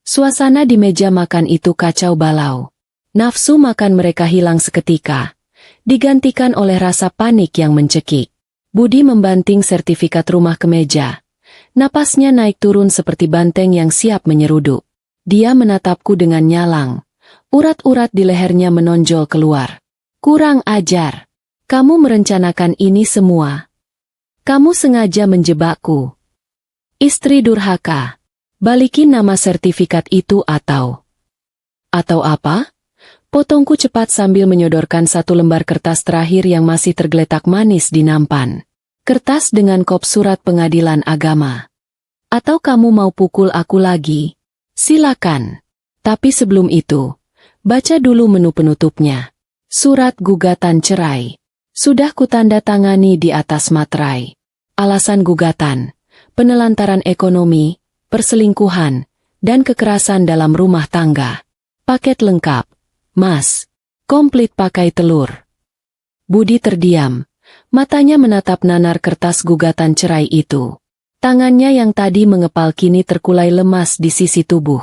Suasana di meja makan itu kacau balau. Nafsu makan mereka hilang seketika, digantikan oleh rasa panik yang mencekik. Budi membanting sertifikat rumah ke meja. Napasnya naik turun seperti banteng yang siap menyeruduk. Dia menatapku dengan nyalang. Urat-urat di lehernya menonjol keluar. Kurang ajar. Kamu merencanakan ini semua. Kamu sengaja menjebakku. Istri durhaka. Balikin nama sertifikat itu atau apa? Potongku cepat sambil menyodorkan satu lembar kertas terakhir yang masih tergeletak manis di nampan. Kertas dengan kop surat pengadilan agama. Atau kamu mau pukul aku lagi? Silakan. Tapi sebelum itu, baca dulu menu penutupnya. Surat gugatan cerai. Sudah kutanda tangani di atas materai. Alasan gugatan, penelantaran ekonomi, perselingkuhan, dan kekerasan dalam rumah tangga. Paket lengkap, Mas. Komplit pakai telur. Budi terdiam. Matanya menatap nanar kertas gugatan cerai itu. Tangannya yang tadi mengepal kini terkulai lemas di sisi tubuh.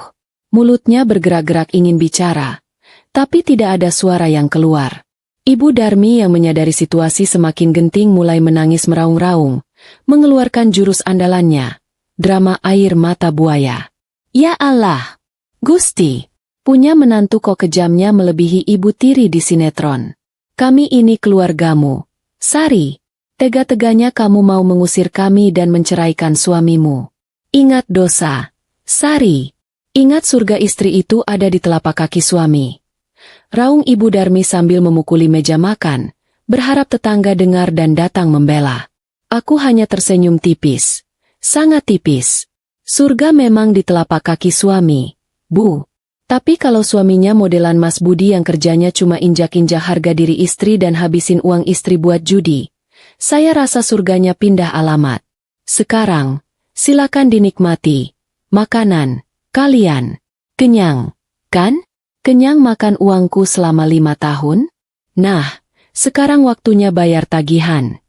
Mulutnya bergerak-gerak ingin bicara, tapi tidak ada suara yang keluar. Ibu Darmi yang menyadari situasi semakin genting mulai menangis meraung-raung, mengeluarkan jurus andalannya, drama air mata buaya. Ya Allah, Gusti, punya menantu kok kejamnya melebihi ibu tiri di sinetron. Kami ini keluargamu, Sari. Tega-teganya kamu mau mengusir kami dan menceraikan suamimu. Ingat dosa, Sari. Ingat surga istri itu ada di telapak kaki suami. Raung Ibu Darmi sambil memukuli meja makan, berharap tetangga dengar dan datang membela. Aku hanya tersenyum tipis. Sangat tipis. Surga memang di telapak kaki suami, Bu. Tapi kalau suaminya modelan Mas Budi yang kerjanya cuma injak-injak harga diri istri dan habisin uang istri buat judi, saya rasa surganya pindah alamat. Sekarang, silakan dinikmati. Makanan, kalian. Kenyang, kan? Kenyang makan uangku selama 5 tahun? Nah, sekarang waktunya bayar tagihan.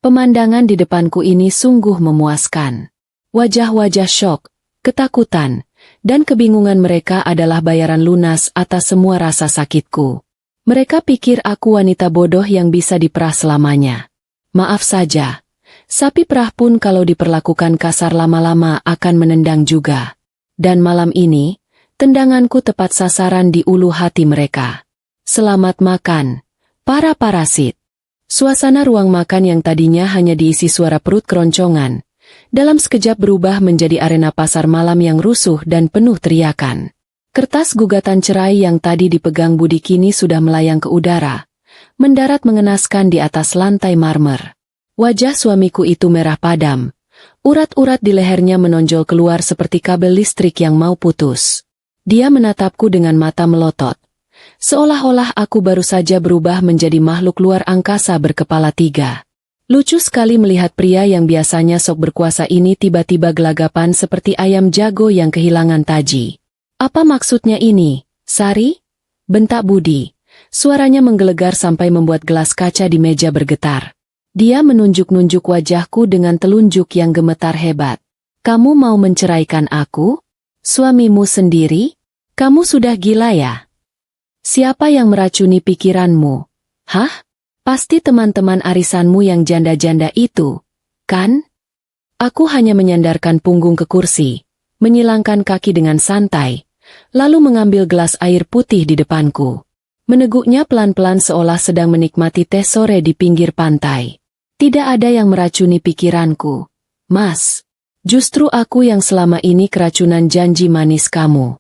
Pemandangan di depanku ini sungguh memuaskan. Wajah-wajah syok, ketakutan, dan kebingungan mereka adalah bayaran lunas atas semua rasa sakitku. Mereka pikir aku wanita bodoh yang bisa diperah selamanya. Maaf saja, sapi perah pun kalau diperlakukan kasar lama-lama akan menendang juga. Dan malam ini, tendanganku tepat sasaran di ulu hati mereka. Selamat makan, para parasit. Suasana ruang makan yang tadinya hanya diisi suara perut keroncongan, dalam sekejap berubah menjadi arena pasar malam yang rusuh dan penuh teriakan. Kertas gugatan cerai yang tadi dipegang Budi kini sudah melayang ke udara, mendarat mengenaskan di atas lantai marmer. Wajah suamiku itu merah padam, urat-urat di lehernya menonjol keluar seperti kabel listrik yang mau putus. Dia menatapku dengan mata melotot, seolah-olah aku baru saja berubah menjadi makhluk luar angkasa berkepala 3. Lucu sekali melihat pria yang biasanya sok berkuasa ini tiba-tiba gelagapan seperti ayam jago yang kehilangan taji. Apa maksudnya ini, Sari? Bentak Budi. Suaranya menggelegar sampai membuat gelas kaca di meja bergetar. Dia menunjuk-nunjuk wajahku dengan telunjuk yang gemetar hebat. Kamu mau menceraikan aku? Suamimu sendiri? Kamu sudah gila ya? Siapa yang meracuni pikiranmu? Hah? Pasti teman-teman arisanmu yang janda-janda itu, kan? Aku hanya menyandarkan punggung ke kursi, menyilangkan kaki dengan santai, lalu mengambil gelas air putih di depanku. Meneguknya pelan-pelan seolah sedang menikmati teh sore di pinggir pantai. Tidak ada yang meracuni pikiranku, Mas. Justru aku yang selama ini keracunan janji manis kamu.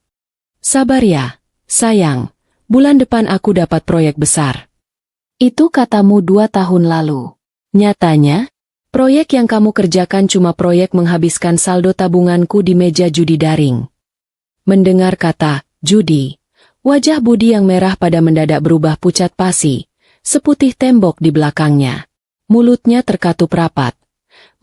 Sabar ya, sayang. Bulan depan aku dapat proyek besar. Itu katamu 2 tahun lalu. Nyatanya, proyek yang kamu kerjakan cuma proyek menghabiskan saldo tabunganku di meja judi daring. Mendengar kata judi, wajah Budi yang merah pada mendadak berubah pucat pasi, seputih tembok di belakangnya. Mulutnya terkatup rapat.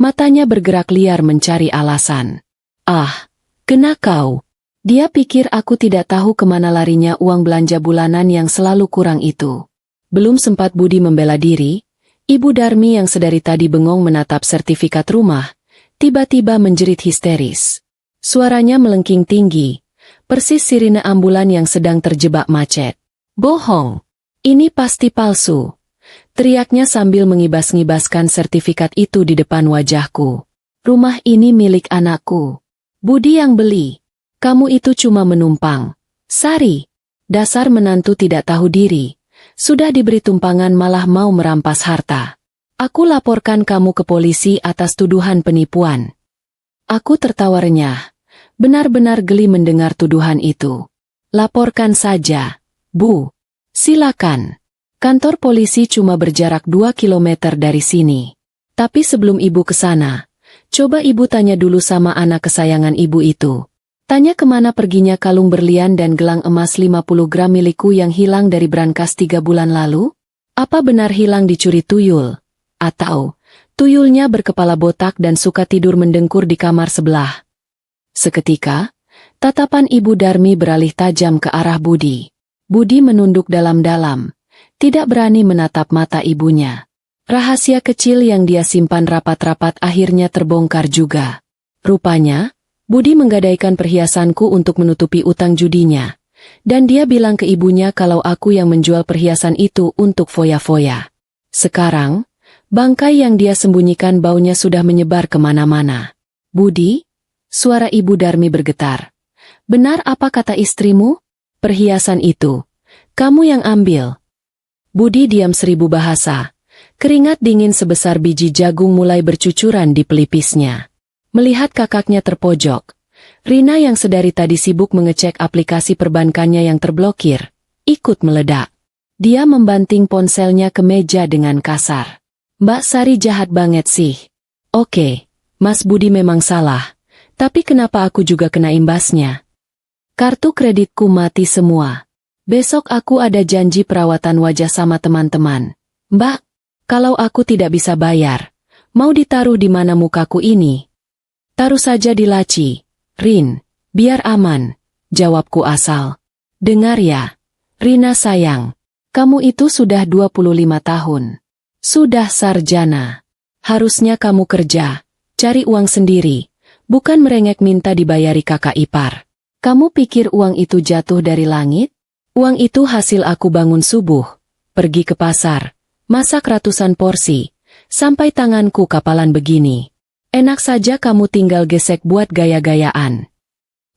Matanya bergerak liar mencari alasan. Ah, kena kau. Dia pikir aku tidak tahu kemana larinya uang belanja bulanan yang selalu kurang itu. Belum sempat Budi membela diri, Ibu Darmi yang sedari tadi bengong menatap sertifikat rumah, tiba-tiba menjerit histeris. Suaranya melengking tinggi, persis sirine ambulan yang sedang terjebak macet. Bohong! Ini pasti palsu! Teriaknya sambil mengibas-ngibaskan sertifikat itu di depan wajahku. Rumah ini milik anakku. Budi yang beli. Kamu itu cuma menumpang. Sari, dasar menantu tidak tahu diri. Sudah diberi tumpangan malah mau merampas harta. Aku laporkan kamu ke polisi atas tuduhan penipuan. Aku tertawa renyah. Benar-benar geli mendengar tuduhan itu. Laporkan saja, Bu. Silakan. Kantor polisi cuma berjarak 2 kilometer dari sini. Tapi sebelum ibu ke sana, coba ibu tanya dulu sama anak kesayangan ibu itu. Tanya kemana perginya kalung berlian dan gelang emas 50 gram milikku yang hilang dari brankas 3 bulan lalu? Apa benar hilang dicuri tuyul? Atau, tuyulnya berkepala botak dan suka tidur mendengkur di kamar sebelah? Seketika, tatapan Ibu Darmi beralih tajam ke arah Budi. Budi menunduk dalam-dalam, tidak berani menatap mata ibunya. Rahasia kecil yang dia simpan rapat-rapat akhirnya terbongkar juga. Rupanya, Budi menggadaikan perhiasanku untuk menutupi utang judinya. Dan dia bilang ke ibunya kalau aku yang menjual perhiasan itu untuk foya-foya. Sekarang, bangkai yang dia sembunyikan baunya sudah menyebar kemana-mana. Budi? Suara Ibu Darmi bergetar. Benar apa kata istrimu? Perhiasan itu. Kamu yang ambil. Budi diam 1000 bahasa. Keringat dingin sebesar biji jagung mulai bercucuran di pelipisnya. Melihat kakaknya terpojok, Rina yang sedari tadi sibuk mengecek aplikasi perbankannya yang terblokir, ikut meledak. Dia membanting ponselnya ke meja dengan kasar. Mbak Sari jahat banget sih. Oke, Mas Budi memang salah. Tapi kenapa aku juga kena imbasnya? Kartu kreditku mati semua. Besok aku ada janji perawatan wajah sama teman-teman. Mbak, kalau aku tidak bisa bayar, mau ditaruh di mana mukaku ini? Taruh saja di laci, Rin, biar aman, jawabku asal. Dengar ya, Rina sayang, kamu itu sudah 25 tahun. Sudah sarjana. Harusnya kamu kerja, cari uang sendiri, bukan merengek minta dibayari kakak ipar. Kamu pikir uang itu jatuh dari langit? Uang itu hasil aku bangun subuh, pergi ke pasar, masak ratusan porsi, sampai tanganku kapalan begini. Enak saja kamu tinggal gesek buat gaya-gayaan.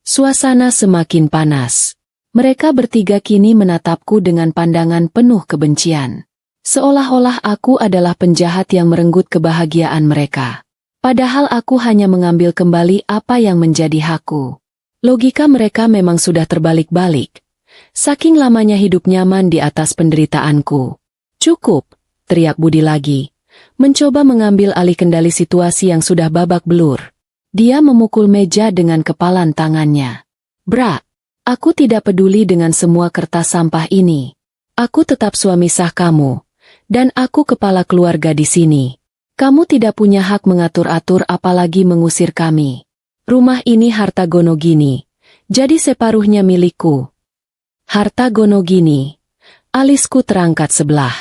Suasana semakin panas. Mereka bertiga kini menatapku dengan pandangan penuh kebencian. Seolah-olah aku adalah penjahat yang merenggut kebahagiaan mereka. Padahal aku hanya mengambil kembali apa yang menjadi hakku. Logika mereka memang sudah terbalik-balik. Saking lamanya hidup nyaman di atas penderitaanku. Cukup, teriak Budi lagi. Mencoba mengambil alih kendali situasi yang sudah babak belur. Dia memukul meja dengan kepalan tangannya. Bra, aku tidak peduli dengan semua kertas sampah ini. Aku tetap suami sah kamu. Dan aku kepala keluarga di sini. Kamu tidak punya hak mengatur-atur apalagi mengusir kami. Rumah ini harta Gonogini. Jadi separuhnya milikku. Harta Gonogini. Alisku terangkat sebelah.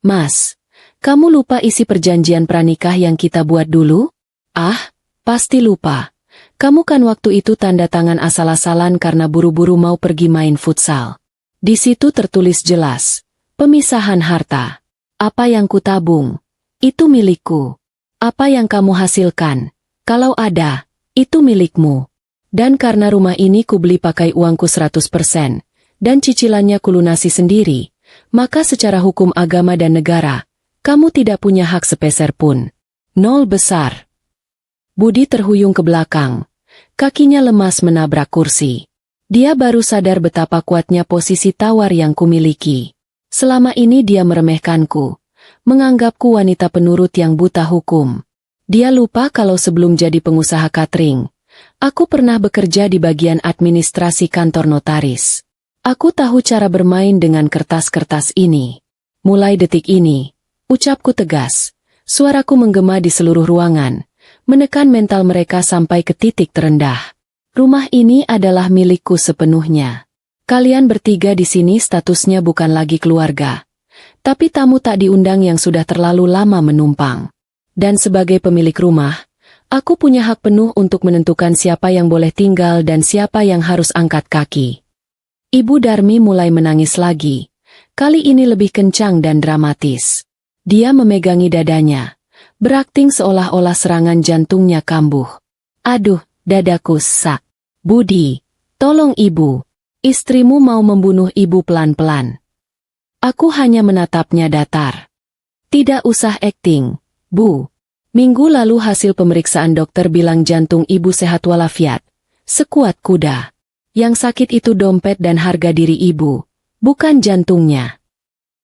Mas, kamu lupa isi perjanjian pranikah yang kita buat dulu? Ah, pasti lupa. Kamu kan waktu itu tanda tangan asal-asalan karena buru-buru mau pergi main futsal. Di situ tertulis jelas, pemisahan harta. Apa yang kutabung, itu milikku. Apa yang kamu hasilkan, kalau ada, itu milikmu. Dan karena rumah ini kubeli pakai uangku 100%, dan cicilannya kulunasi sendiri, maka secara hukum agama dan negara, kamu tidak punya hak sepeser pun. Nol besar. Budi terhuyung ke belakang. Kakinya lemas menabrak kursi. Dia baru sadar betapa kuatnya posisi tawar yang kumiliki. Selama ini dia meremehkanku, menganggapku wanita penurut yang buta hukum. Dia lupa kalau sebelum jadi pengusaha catering, aku pernah bekerja di bagian administrasi kantor notaris. Aku tahu cara bermain dengan kertas-kertas ini. Mulai detik ini, ucapku tegas, suaraku menggema di seluruh ruangan, menekan mental mereka sampai ke titik terendah. Rumah ini adalah milikku sepenuhnya. Kalian bertiga di sini statusnya bukan lagi keluarga, tapi tamu tak diundang yang sudah terlalu lama menumpang. Dan sebagai pemilik rumah, aku punya hak penuh untuk menentukan siapa yang boleh tinggal dan siapa yang harus angkat kaki. Ibu Darmi mulai menangis lagi. Kali ini lebih kencang dan dramatis. Dia memegangi dadanya, berakting seolah-olah serangan jantungnya kambuh. Aduh, dadaku sak. Budi, tolong ibu. Istrimu mau membunuh ibu pelan-pelan. Aku hanya menatapnya datar. Tidak usah akting, Bu. Minggu lalu hasil pemeriksaan dokter bilang jantung ibu sehat walafiat. Sekuat kuda. Yang sakit itu dompet dan harga diri ibu, bukan jantungnya.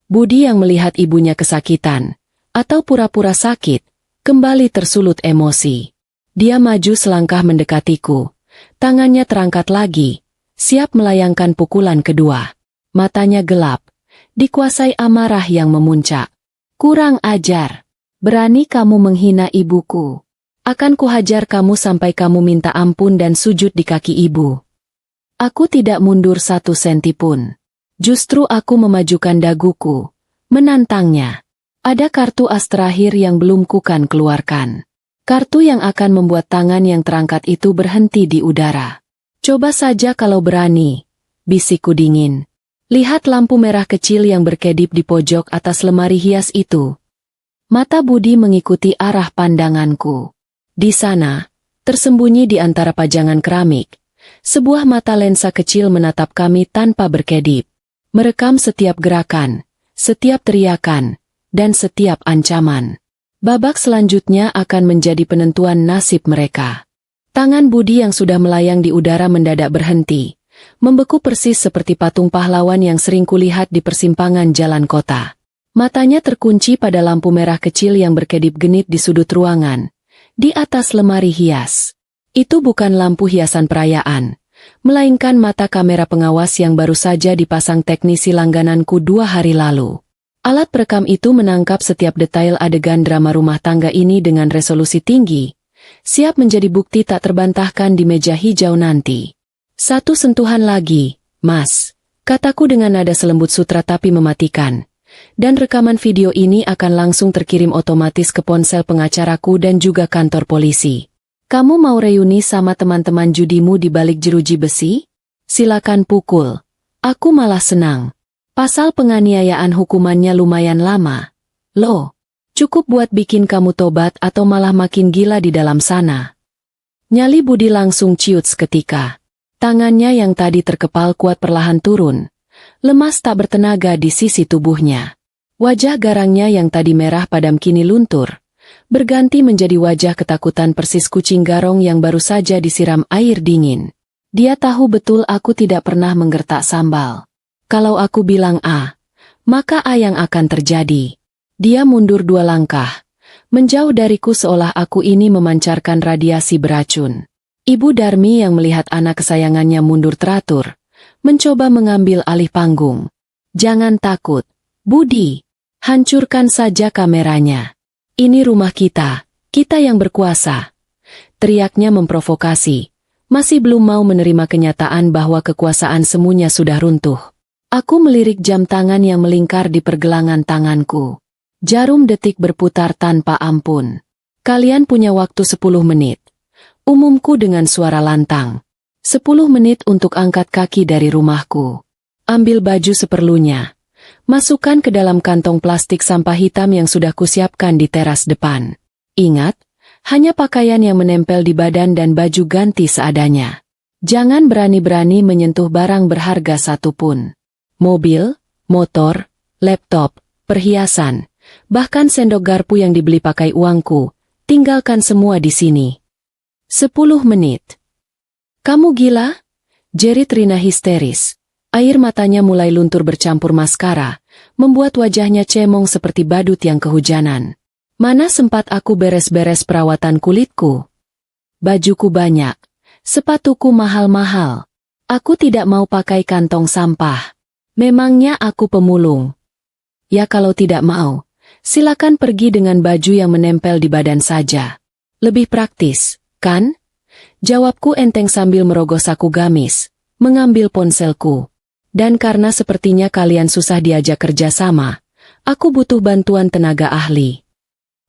Budi yang melihat ibunya kesakitan, atau pura-pura sakit, kembali tersulut emosi. Dia maju selangkah mendekatiku. Tangannya terangkat lagi, siap melayangkan pukulan kedua. Matanya gelap, dikuasai amarah yang memuncak. Kurang ajar. Berani kamu menghina ibuku. Akan kuhajar kamu sampai kamu minta ampun dan sujud di kaki ibu. Aku tidak mundur 1 senti pun. Justru aku memajukan daguku, menantangnya. Ada kartu as terakhir yang belum kukan keluarkan. Kartu yang akan membuat tangan yang terangkat itu berhenti di udara. Coba saja kalau berani, bisikku dingin. Lihat lampu merah kecil yang berkedip di pojok atas lemari hias itu. Mata Budi mengikuti arah pandanganku. Di sana, tersembunyi di antara pajangan keramik, sebuah mata lensa kecil menatap kami tanpa berkedip. Merekam setiap gerakan, setiap teriakan, dan setiap ancaman. Babak selanjutnya akan menjadi penentuan nasib mereka. Tangan Budi yang sudah melayang di udara mendadak berhenti, membeku persis seperti patung pahlawan yang sering kulihat di persimpangan jalan kota. Matanya terkunci pada lampu merah kecil yang berkedip-genip di sudut ruangan, di atas lemari hias. Itu bukan lampu hiasan perayaan, melainkan mata kamera pengawas yang baru saja dipasang teknisi langgananku 2 hari lalu. Alat perekam itu menangkap setiap detail adegan drama rumah tangga ini dengan resolusi tinggi, siap menjadi bukti tak terbantahkan di meja hijau nanti. "Satu sentuhan lagi, Mas," kataku dengan nada selembut sutra tapi mematikan. Dan rekaman video ini akan langsung terkirim otomatis ke ponsel pengacaraku dan juga kantor polisi. "Kamu mau reuni sama teman-teman judimu di balik jeruji besi? Silakan pukul. Aku malah senang. Pasal penganiayaan hukumannya lumayan lama. Loh, cukup buat bikin kamu tobat atau malah makin gila di dalam sana." Nyali Budi langsung ciut seketika. Tangannya yang tadi terkepal kuat perlahan turun. Lemas tak bertenaga di sisi tubuhnya. Wajah garangnya yang tadi merah padam kini luntur, berganti menjadi wajah ketakutan persis kucing garong yang baru saja disiram air dingin. Dia tahu betul aku tidak pernah menggertak sambal. Kalau aku bilang A, maka A yang akan terjadi. Dia mundur 2 langkah, menjauh dariku seolah aku ini memancarkan radiasi beracun. Ibu Darmi yang melihat anak kesayangannya mundur teratur, mencoba mengambil alih panggung. "Jangan takut, Budi. Hancurkan saja kameranya. Ini rumah kita yang berkuasa." Teriaknya memprovokasi. Masih belum mau menerima kenyataan bahwa kekuasaan semuanya sudah runtuh. Aku melirik jam tangan yang melingkar di pergelangan tanganku. Jarum detik berputar tanpa ampun. "Kalian punya waktu 10 menit. Umumku dengan suara lantang. 10 menit untuk angkat kaki dari rumahku. Ambil baju seperlunya. Masukkan ke dalam kantong plastik sampah hitam yang sudah kusiapkan di teras depan. Ingat, hanya pakaian yang menempel di badan dan baju ganti seadanya. Jangan berani-berani menyentuh barang berharga satupun. Mobil, motor, laptop, perhiasan, bahkan sendok garpu yang dibeli pakai uangku, tinggalkan semua di sini. 10 menit. "Kamu gila?" jerit Rina histeris. Air matanya mulai luntur bercampur maskara, membuat wajahnya cemong seperti badut yang kehujanan. Mana sempat aku beres-beres perawatan kulitku? Bajuku banyak, sepatuku mahal-mahal. Aku tidak mau pakai kantong sampah. Memangnya aku pemulung? Ya kalau tidak mau, silakan pergi dengan baju yang menempel di badan saja. Lebih praktis, kan? Jawabku enteng sambil merogoh saku gamis, mengambil ponselku. Dan karena sepertinya kalian susah diajak kerja sama, aku butuh bantuan tenaga ahli.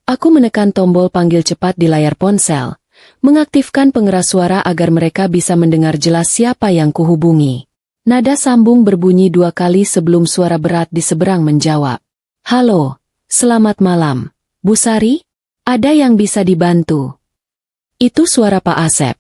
Aku menekan tombol panggil cepat di layar ponsel, mengaktifkan pengeras suara agar mereka bisa mendengar jelas siapa yang kuhubungi. Nada sambung berbunyi 2 kali sebelum suara berat di seberang menjawab. "Halo, selamat malam, Bu Sari? Ada yang bisa dibantu?" Itu suara Pak Asep,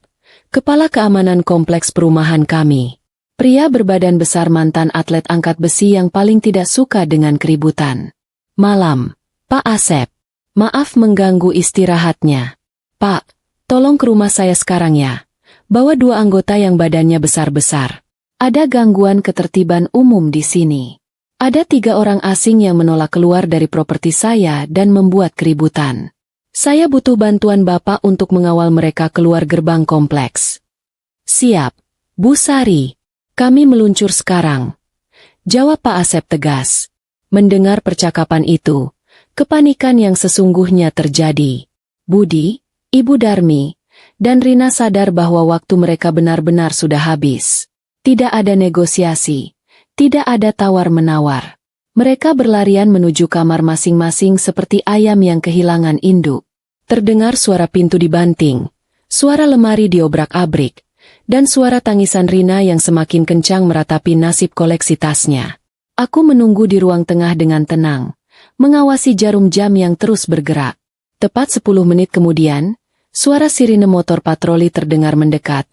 kepala keamanan kompleks perumahan kami. Pria berbadan besar mantan atlet angkat besi yang paling tidak suka dengan keributan. "Malam, Pak Asep. Maaf mengganggu istirahatnya. Pak, tolong ke rumah saya sekarang ya. Bawa 2 anggota yang badannya besar-besar. Ada gangguan ketertiban umum di sini. Ada 3 orang asing yang menolak keluar dari properti saya dan membuat keributan. Saya butuh bantuan Bapak untuk mengawal mereka keluar gerbang kompleks." "Siap, Bu Sari. Kami meluncur sekarang," jawab Pak Asep tegas. Mendengar percakapan itu, kepanikan yang sesungguhnya terjadi. Budi, Ibu Darmi, dan Rina sadar bahwa waktu mereka benar-benar sudah habis. Tidak ada negosiasi, tidak ada tawar-menawar. Mereka berlarian menuju kamar masing-masing seperti ayam yang kehilangan induk. Terdengar suara pintu dibanting, suara lemari diobrak-abrik, dan suara tangisan Rina yang semakin kencang meratapi nasib koleksi tasnya. Aku menunggu di ruang tengah dengan tenang, mengawasi jarum jam yang terus bergerak. Tepat 10 menit kemudian, suara sirine motor patroli terdengar mendekat,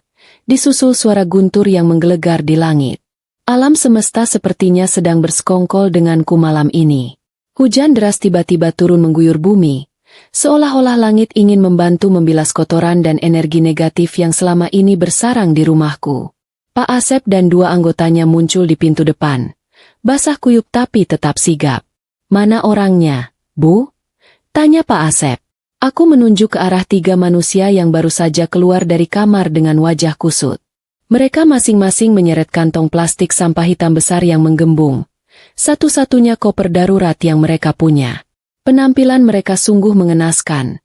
disusul suara guntur yang menggelegar di langit. Alam semesta sepertinya sedang bersekongkol denganku malam ini. Hujan deras tiba-tiba turun mengguyur bumi, Seolah-olah langit ingin membantu membilas kotoran dan energi negatif yang selama ini bersarang di rumahku. Pak Asep dan dua anggotanya muncul di pintu depan. Basah kuyup tapi tetap sigap. "Mana orangnya, Bu?" tanya Pak Asep. Aku menunjuk ke arah tiga manusia yang baru saja keluar dari kamar dengan wajah kusut. Mereka masing-masing menyeret kantong plastik sampah hitam besar yang menggembung. Satu-satunya koper darurat yang mereka punya. Penampilan mereka sungguh mengenaskan.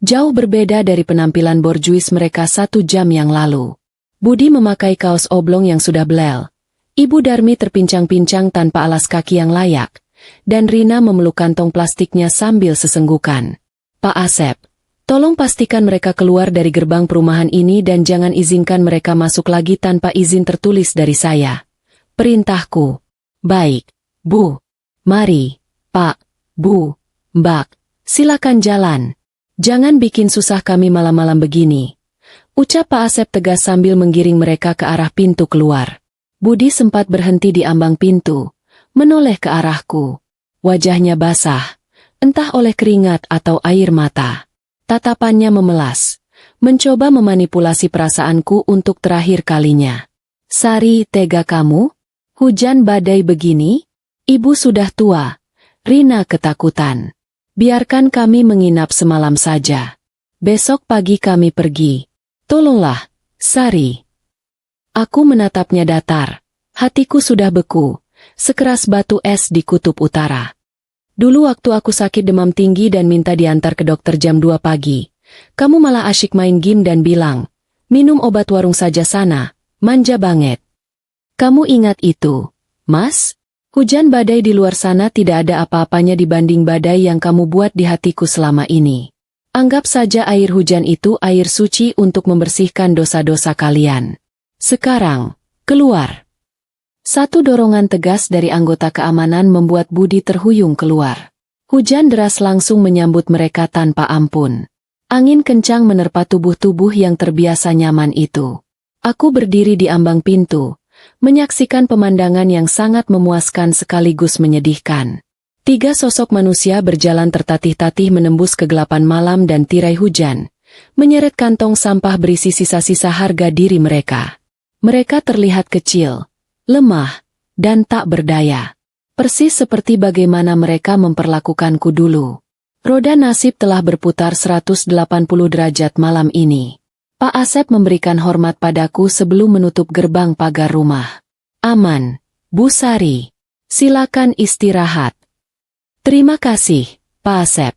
Jauh berbeda dari penampilan borjuis mereka 1 jam yang lalu. Budi memakai kaos oblong yang sudah belel. Ibu Darmi terpincang-pincang tanpa alas kaki yang layak. Dan Rina memeluk kantong plastiknya sambil sesenggukan. "Pak Asep, tolong pastikan mereka keluar dari gerbang perumahan ini dan jangan izinkan mereka masuk lagi tanpa izin tertulis dari saya. Perintahku." "Baik, Bu. Mari, Pak, Bu, Mbak, silakan jalan. Jangan bikin susah kami malam-malam begini," ucap Pak Asep tegas sambil menggiring mereka ke arah pintu keluar. Budi sempat berhenti di ambang pintu, menoleh ke arahku. Wajahnya basah, entah oleh keringat atau air mata. Tatapannya memelas, mencoba memanipulasi perasaanku untuk terakhir kalinya. "Sari, tega kamu? Hujan badai begini? Ibu sudah tua." Rina ketakutan. "Biarkan kami menginap semalam saja. Besok pagi kami pergi. Tolonglah, Sari." Aku menatapnya datar. Hatiku sudah beku, sekeras batu es di kutub utara. Dulu waktu aku sakit demam tinggi dan minta diantar ke dokter jam 2 pagi, kamu malah asyik main game dan bilang, "Minum obat warung saja sana, manja banget." Kamu ingat itu, Mas? Hujan badai di luar sana tidak ada apa-apanya dibanding badai yang kamu buat di hatiku selama ini. Anggap saja air hujan itu air suci untuk membersihkan dosa-dosa kalian. Sekarang, keluar. Satu dorongan tegas dari anggota keamanan membuat Budi terhuyung keluar. Hujan deras langsung menyambut mereka tanpa ampun. Angin kencang menerpa tubuh-tubuh yang terbiasa nyaman itu. Aku berdiri di ambang pintu, menyaksikan pemandangan yang sangat memuaskan sekaligus menyedihkan. 3 sosok manusia berjalan tertatih-tatih menembus kegelapan malam dan tirai hujan, menyeret kantong sampah berisi sisa-sisa harga diri mereka. Mereka terlihat kecil, lemah, dan tak berdaya. Persis seperti bagaimana mereka memperlakukanku dulu. Roda nasib telah berputar 180 derajat malam ini. Pak Asep memberikan hormat padaku sebelum menutup gerbang pagar rumah. "Aman, Bu Sari. Silakan istirahat." "Terima kasih, Pak Asep,"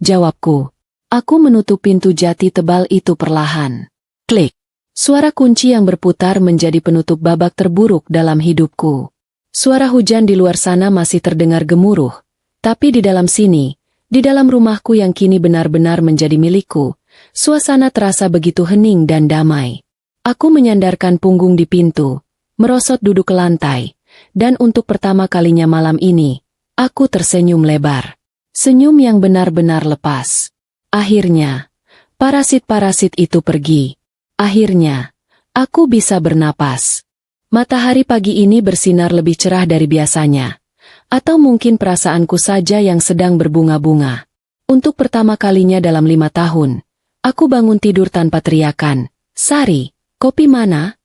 jawabku. Aku menutup pintu jati tebal itu perlahan. Klik. Suara kunci yang berputar menjadi penutup babak terburuk dalam hidupku. Suara hujan di luar sana masih terdengar gemuruh, tapi di dalam sini, di dalam rumahku yang kini benar-benar menjadi milikku, suasana terasa begitu hening dan damai. Aku menyandarkan punggung di pintu, merosot duduk ke lantai, dan untuk pertama kalinya malam ini, aku tersenyum lebar. Senyum yang benar-benar lepas. Akhirnya, parasit-parasit itu pergi. Akhirnya, aku bisa bernapas. Matahari pagi ini bersinar lebih cerah dari biasanya. Atau mungkin perasaanku saja yang sedang berbunga-bunga. Untuk pertama kalinya dalam 5 tahun, aku bangun tidur tanpa teriakan, "Sari, kopi mana?"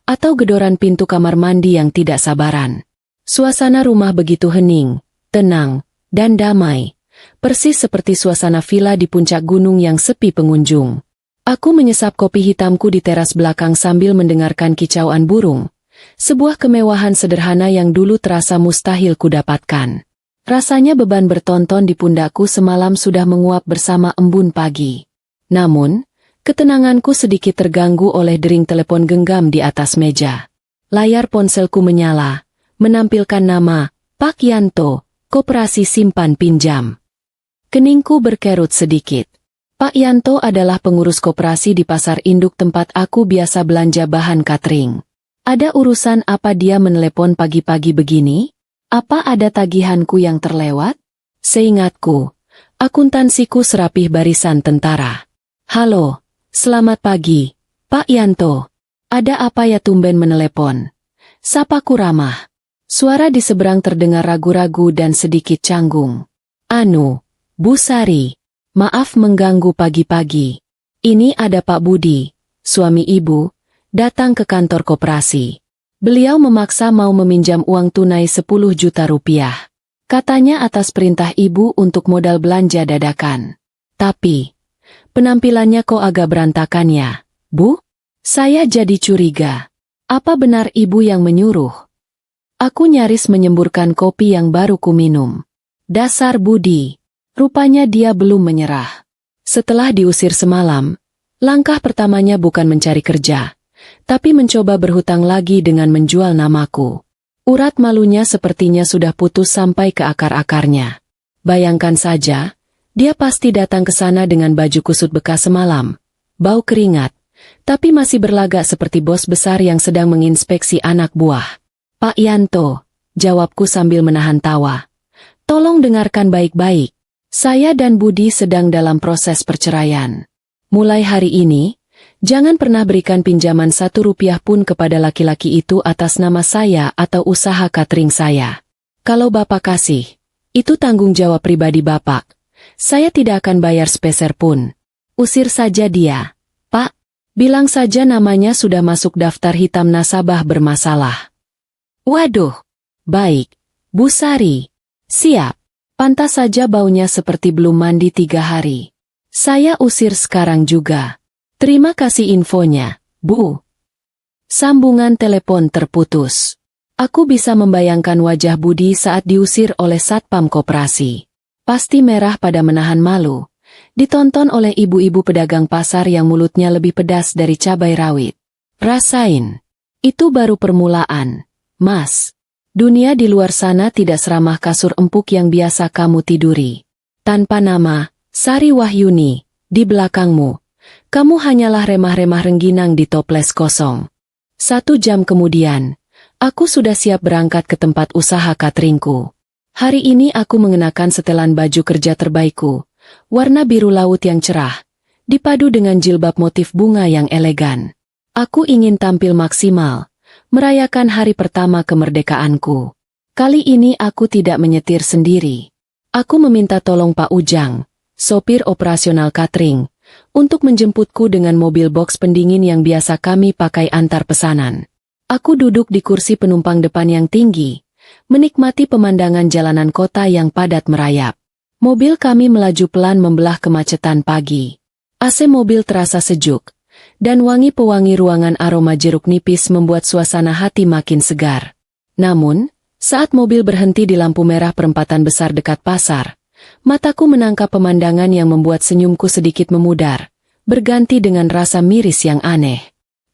atau gedoran pintu kamar mandi yang tidak sabaran. Suasana rumah begitu hening, tenang, dan damai. Persis seperti suasana villa di puncak gunung yang sepi pengunjung. Aku menyesap kopi hitamku di teras belakang sambil mendengarkan kicauan burung. Sebuah kemewahan sederhana yang dulu terasa mustahil kudapatkan. Rasanya beban bertonton di pundakku semalam sudah menguap bersama embun pagi. Namun, ketenanganku sedikit terganggu oleh dering telepon genggam di atas meja. Layar ponselku menyala, menampilkan nama, Pak Yanto, Koperasi Simpan Pinjam. Keningku berkerut sedikit. Pak Yanto adalah pengurus koperasi di pasar induk tempat aku biasa belanja bahan catering. Ada urusan apa dia menelepon pagi-pagi begini? Apa ada tagihanku yang terlewat? Seingatku, akuntansiku serapih barisan tentara. "Halo, selamat pagi, Pak Yanto. Ada apa ya tumben menelepon?" Sapaku ramah. Suara di seberang terdengar ragu-ragu dan sedikit canggung. "Anu, Bu Sari, Maaf mengganggu pagi-pagi. Ini ada Pak Budi, suami ibu, datang ke kantor koperasi. Beliau memaksa mau meminjam uang tunai 10 juta rupiah. Katanya atas perintah ibu untuk modal belanja dadakan. Tapi, penampilannya kok agak berantakan ya, Bu? Saya jadi curiga. Apa benar ibu yang menyuruh? Aku nyaris menyemburkan kopi yang baru kuminum. Dasar Budi. Rupanya dia belum menyerah. Setelah diusir semalam, langkah pertamanya bukan mencari kerja, tapi mencoba berhutang lagi dengan menjual namaku. Urat malunya sepertinya sudah putus sampai ke akar-akarnya. Bayangkan saja, dia pasti datang ke sana dengan baju kusut bekas semalam, bau keringat, tapi masih berlagak seperti bos besar yang sedang menginspeksi anak buah. Pak Yanto, jawabku sambil menahan tawa. Tolong dengarkan baik-baik. Saya dan Budi sedang dalam proses perceraian. Mulai hari ini, jangan pernah berikan pinjaman 1 rupiah pun kepada laki-laki itu atas nama saya atau usaha catering saya. Kalau Bapak kasih, itu tanggung jawab pribadi Bapak. Saya tidak akan bayar sepeser pun. Usir saja dia. Pak, bilang saja namanya sudah masuk daftar hitam nasabah bermasalah. Waduh. Baik, Bu Sari. Siap. Pantas saja baunya seperti belum mandi 3 hari. Saya usir sekarang juga. Terima kasih infonya, Bu. Sambungan telepon terputus. Aku bisa membayangkan wajah Budi saat diusir oleh Satpam Koperasi. Pasti merah pada menahan malu. Ditonton oleh ibu-ibu pedagang pasar yang mulutnya lebih pedas dari cabai rawit. Rasain. Itu baru permulaan, Mas. Dunia di luar sana tidak seramah kasur empuk yang biasa kamu tiduri. Tanpa nama, Sari Wahyuni, di belakangmu. Kamu hanyalah remah-remah rengginang di toples kosong. 1 jam kemudian, aku sudah siap berangkat ke tempat usaha cateringku. Hari ini aku mengenakan setelan baju kerja terbaikku, warna biru laut yang cerah, dipadu dengan jilbab motif bunga yang elegan. Aku ingin tampil maksimal, merayakan hari pertama kemerdekaanku. Kali ini aku tidak menyetir sendiri. Aku meminta tolong Pak Ujang, sopir operasional catering, untuk menjemputku dengan mobil box pendingin yang biasa kami pakai antar pesanan. Aku duduk di kursi penumpang depan yang tinggi, menikmati pemandangan jalanan kota yang padat merayap. Mobil kami melaju pelan membelah kemacetan pagi. AC mobil terasa sejuk, dan wangi pewangi ruangan aroma jeruk nipis membuat suasana hati makin segar. Namun, saat mobil berhenti di lampu merah perempatan besar dekat pasar, mataku menangkap pemandangan yang membuat senyumku sedikit memudar, berganti dengan rasa miris yang aneh.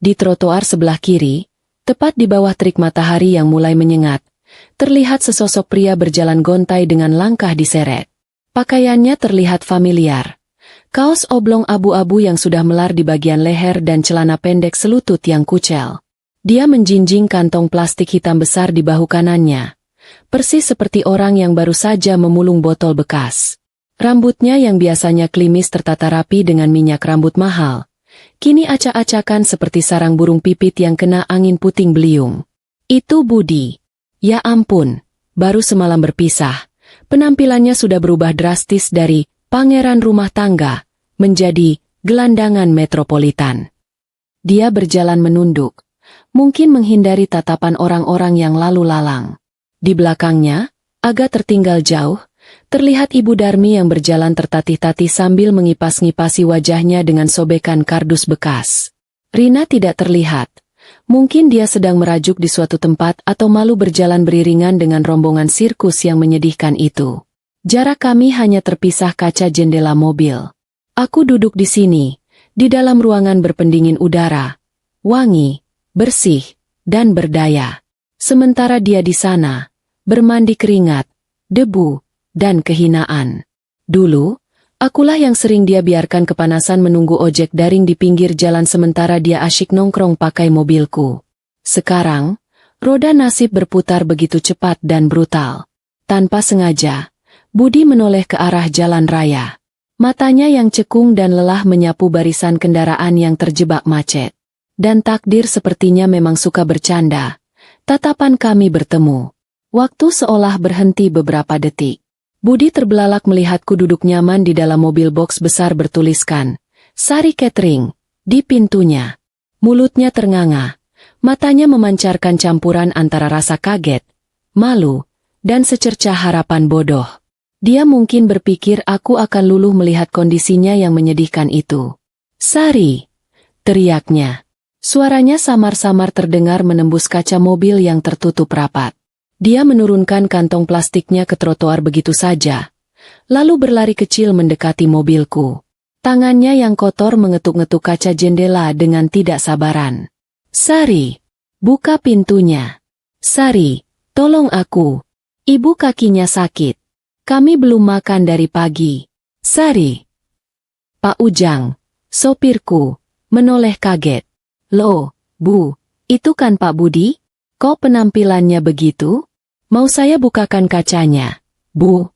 Di trotoar sebelah kiri, tepat di bawah terik matahari yang mulai menyengat, terlihat sesosok pria berjalan gontai dengan langkah diseret. Pakaiannya terlihat familiar. Kaos oblong abu-abu yang sudah melar di bagian leher dan celana pendek selutut yang kucel. Dia menjinjing kantong plastik hitam besar di bahu kanannya, persis seperti orang yang baru saja memulung botol bekas. Rambutnya yang biasanya klimis tertata rapi dengan minyak rambut mahal, kini acak-acakan seperti sarang burung pipit yang kena angin puting beliung. Itu Budi. Ya ampun, baru semalam berpisah, penampilannya sudah berubah drastis dari pangeran rumah tangga menjadi gelandangan metropolitan. Dia berjalan menunduk, mungkin menghindari tatapan orang-orang yang lalu lalang. Di belakangnya, agak tertinggal jauh, terlihat Ibu Darmi yang berjalan tertatih-tatih sambil mengipas-ngipasi wajahnya dengan sobekan kardus bekas. Rina tidak terlihat. Mungkin dia sedang merajuk di suatu tempat atau malu berjalan beriringan dengan rombongan sirkus yang menyedihkan itu. Jarak kami hanya terpisah kaca jendela mobil. Aku duduk di sini, di dalam ruangan berpendingin udara, wangi, bersih, dan berdaya. Sementara dia di sana, bermandi keringat, debu, dan kehinaan. Dulu, akulah yang sering dia biarkan kepanasan menunggu ojek daring di pinggir jalan sementara dia asyik nongkrong pakai mobilku. Sekarang, roda nasib berputar begitu cepat dan brutal. Tanpa sengaja, Budi menoleh ke arah jalan raya. Matanya yang cekung dan lelah menyapu barisan kendaraan yang terjebak macet. Dan takdir sepertinya memang suka bercanda. Tatapan kami bertemu. Waktu seolah berhenti beberapa detik. Budi terbelalak melihatku duduk nyaman di dalam mobil box besar bertuliskan Sari Catering di pintunya. Mulutnya ternganga, matanya memancarkan campuran antara rasa kaget, malu, dan secercah harapan bodoh. Dia mungkin berpikir aku akan luluh melihat kondisinya yang menyedihkan itu. Sari, teriaknya. Suaranya samar-samar terdengar menembus kaca mobil yang tertutup rapat. Dia menurunkan kantong plastiknya ke trotoar begitu saja, lalu berlari kecil mendekati mobilku. Tangannya yang kotor mengetuk-ngetuk kaca jendela dengan tidak sabaran. Sari, buka pintunya. Sari, tolong aku. Ibu kakinya sakit. Kami belum makan dari pagi. Sari. Pak Ujang, sopirku, menoleh kaget. Loh, Bu, itu kan Pak Budi? Kok penampilannya begitu? Mau saya bukakan kacanya, Bu?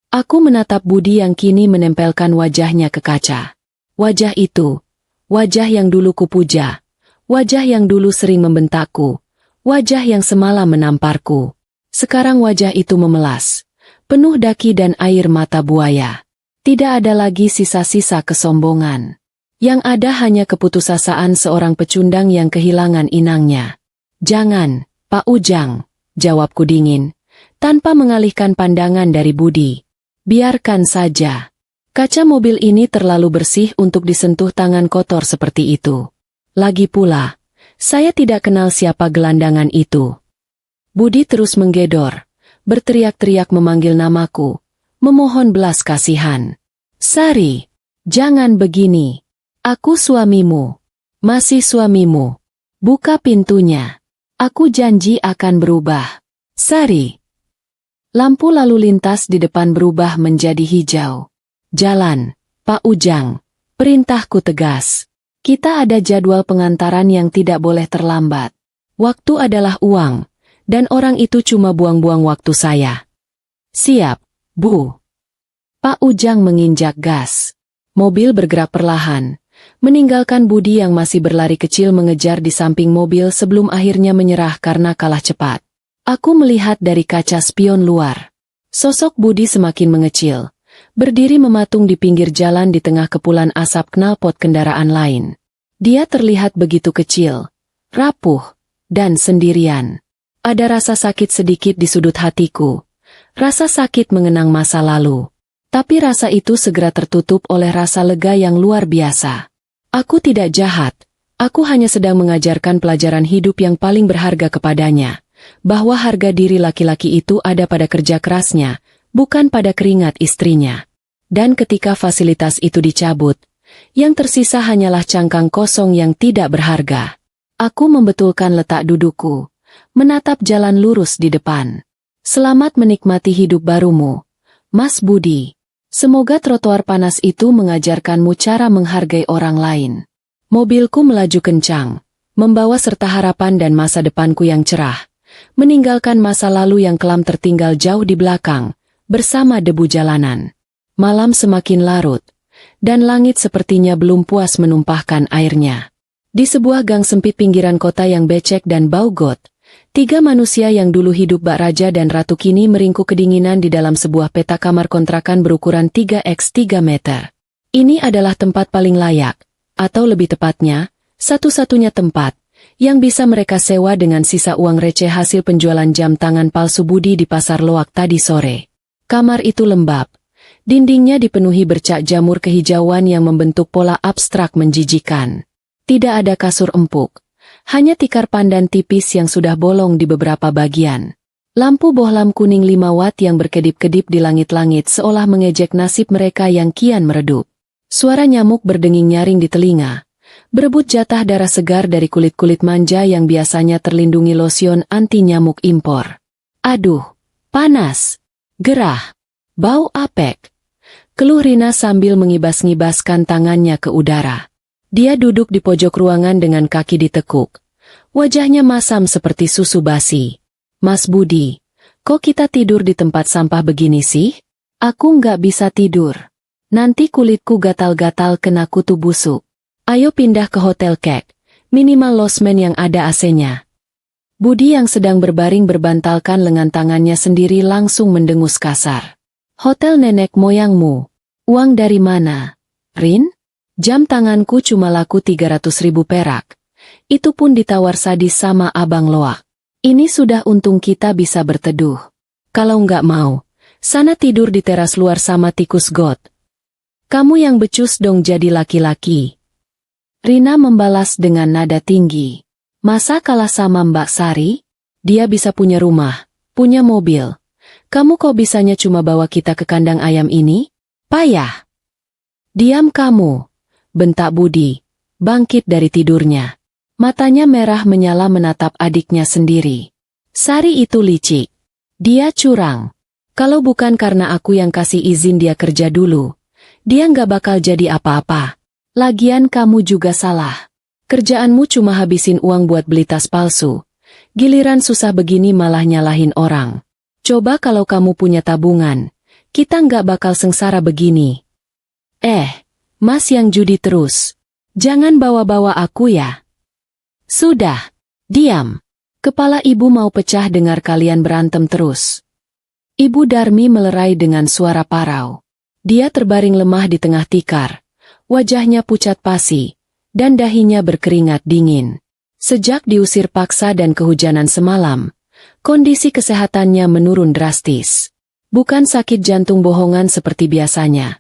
Aku menatap Budi yang kini menempelkan wajahnya ke kaca. Wajah itu, wajah yang dulu kupuja, wajah yang dulu sering membentakku, wajah yang semalam menamparku. Sekarang wajah itu memelas, penuh daki dan air mata buaya. Tidak ada lagi sisa-sisa kesombongan. Yang ada hanya keputusasaan seorang pecundang yang kehilangan inangnya. Jangan, Pak Ujang, jawabku dingin, tanpa mengalihkan pandangan dari Budi. Biarkan saja. Kaca mobil ini terlalu bersih untuk disentuh tangan kotor seperti itu. Lagi pula, saya tidak kenal siapa gelandangan itu. Budi terus menggedor, berteriak-teriak memanggil namaku, memohon belas kasihan. Sari, jangan begini. Aku suamimu. Masih suamimu. Buka pintunya. Aku janji akan berubah. Sari. Lampu lalu lintas di depan berubah menjadi hijau. Jalan, Pak Ujang. Perintahku tegas. Kita ada jadwal pengantaran yang tidak boleh terlambat. Waktu adalah uang, dan orang itu cuma buang-buang waktu saya. Siap, Bu. Pak Ujang menginjak gas. Mobil bergerak perlahan, meninggalkan Budi yang masih berlari kecil mengejar di samping mobil sebelum akhirnya menyerah karena kalah cepat. Aku melihat dari kaca spion luar. Sosok Budi semakin mengecil, berdiri mematung di pinggir jalan di tengah kepulan asap knalpot kendaraan lain. Dia terlihat begitu kecil, rapuh, dan sendirian. Ada rasa sakit sedikit di sudut hatiku. Rasa sakit mengenang masa lalu. Tapi rasa itu segera tertutup oleh rasa lega yang luar biasa. Aku tidak jahat, aku hanya sedang mengajarkan pelajaran hidup yang paling berharga kepadanya, bahwa harga diri laki-laki itu ada pada kerja kerasnya, bukan pada keringat istrinya. Dan ketika fasilitas itu dicabut, yang tersisa hanyalah cangkang kosong yang tidak berharga. Aku membetulkan letak dudukku, menatap jalan lurus di depan. Selamat menikmati hidup barumu, Mas Budi. Semoga trotoar panas itu mengajarkanmu cara menghargai orang lain. Mobilku melaju kencang, membawa serta harapan dan masa depanku yang cerah, meninggalkan masa lalu yang kelam tertinggal jauh di belakang, bersama debu jalanan. Malam semakin larut, dan langit sepertinya belum puas menumpahkan airnya. Di sebuah gang sempit pinggiran kota yang becek dan bau got, 3 manusia yang dulu hidup bak raja dan ratu kini meringkuk kedinginan di dalam sebuah peta kamar kontrakan berukuran 3x3 meter. Ini adalah tempat paling layak, atau lebih tepatnya, satu-satunya tempat, yang bisa mereka sewa dengan sisa uang receh hasil penjualan jam tangan palsu Budi di pasar loak tadi sore. Kamar itu lembab, dindingnya dipenuhi bercak jamur kehijauan yang membentuk pola abstrak menjijikan. Tidak ada kasur empuk. Hanya tikar pandan tipis yang sudah bolong di beberapa bagian. Lampu bohlam kuning 5 watt yang berkedip-kedip di langit-langit seolah mengejek nasib mereka yang kian meredup. Suara nyamuk berdenging nyaring di telinga, berebut jatah darah segar dari kulit-kulit manja yang biasanya terlindungi losion anti nyamuk impor. Aduh, panas, gerah, bau apek. Keluh Rina sambil mengibas-ngibaskan tangannya ke udara. Dia duduk di pojok ruangan dengan kaki ditekuk. Wajahnya masam seperti susu basi. Mas Budi, kok kita tidur di tempat sampah begini sih? Aku nggak bisa tidur. Nanti kulitku gatal-gatal kena kutu busuk. Ayo pindah ke hotel kek, minimal losmen yang ada AC-nya. Budi yang sedang berbaring berbantalkan lengan tangannya sendiri langsung mendengus kasar. Hotel nenek moyangmu. Uang dari mana, Rin? Jam tanganku cuma laku 300.000 perak. Itu pun ditawar sadis sama Abang Loak. Ini sudah untung kita bisa berteduh. Kalau nggak mau, sana tidur di teras luar sama tikus got. Kamu yang becus dong jadi laki-laki. Rina membalas dengan nada tinggi. Masa kalah sama Mbak Sari? Dia bisa punya rumah, punya mobil. Kamu kok bisanya cuma bawa kita ke kandang ayam ini? Payah. Diam kamu, bentak Budi, bangkit dari tidurnya. Matanya merah menyala menatap adiknya sendiri. Sari itu licik. Dia curang. Kalau bukan karena aku yang kasih izin dia kerja dulu, dia nggak bakal jadi apa-apa. Lagian kamu juga salah. Kerjaanmu cuma habisin uang buat beli tas palsu. Giliran susah begini malah nyalahin orang. Coba kalau kamu punya tabungan, kita nggak bakal sengsara begini. Mas yang judi terus. Jangan bawa-bawa aku ya. Sudah, diam. Kepala ibu mau pecah dengar kalian berantem terus. Ibu Darmi melerai dengan suara parau. Dia terbaring lemah di tengah tikar. Wajahnya pucat pasi, dan dahinya berkeringat dingin. Sejak diusir paksa dan kehujanan semalam, kondisi kesehatannya menurun drastis. Bukan sakit jantung bohongan seperti biasanya.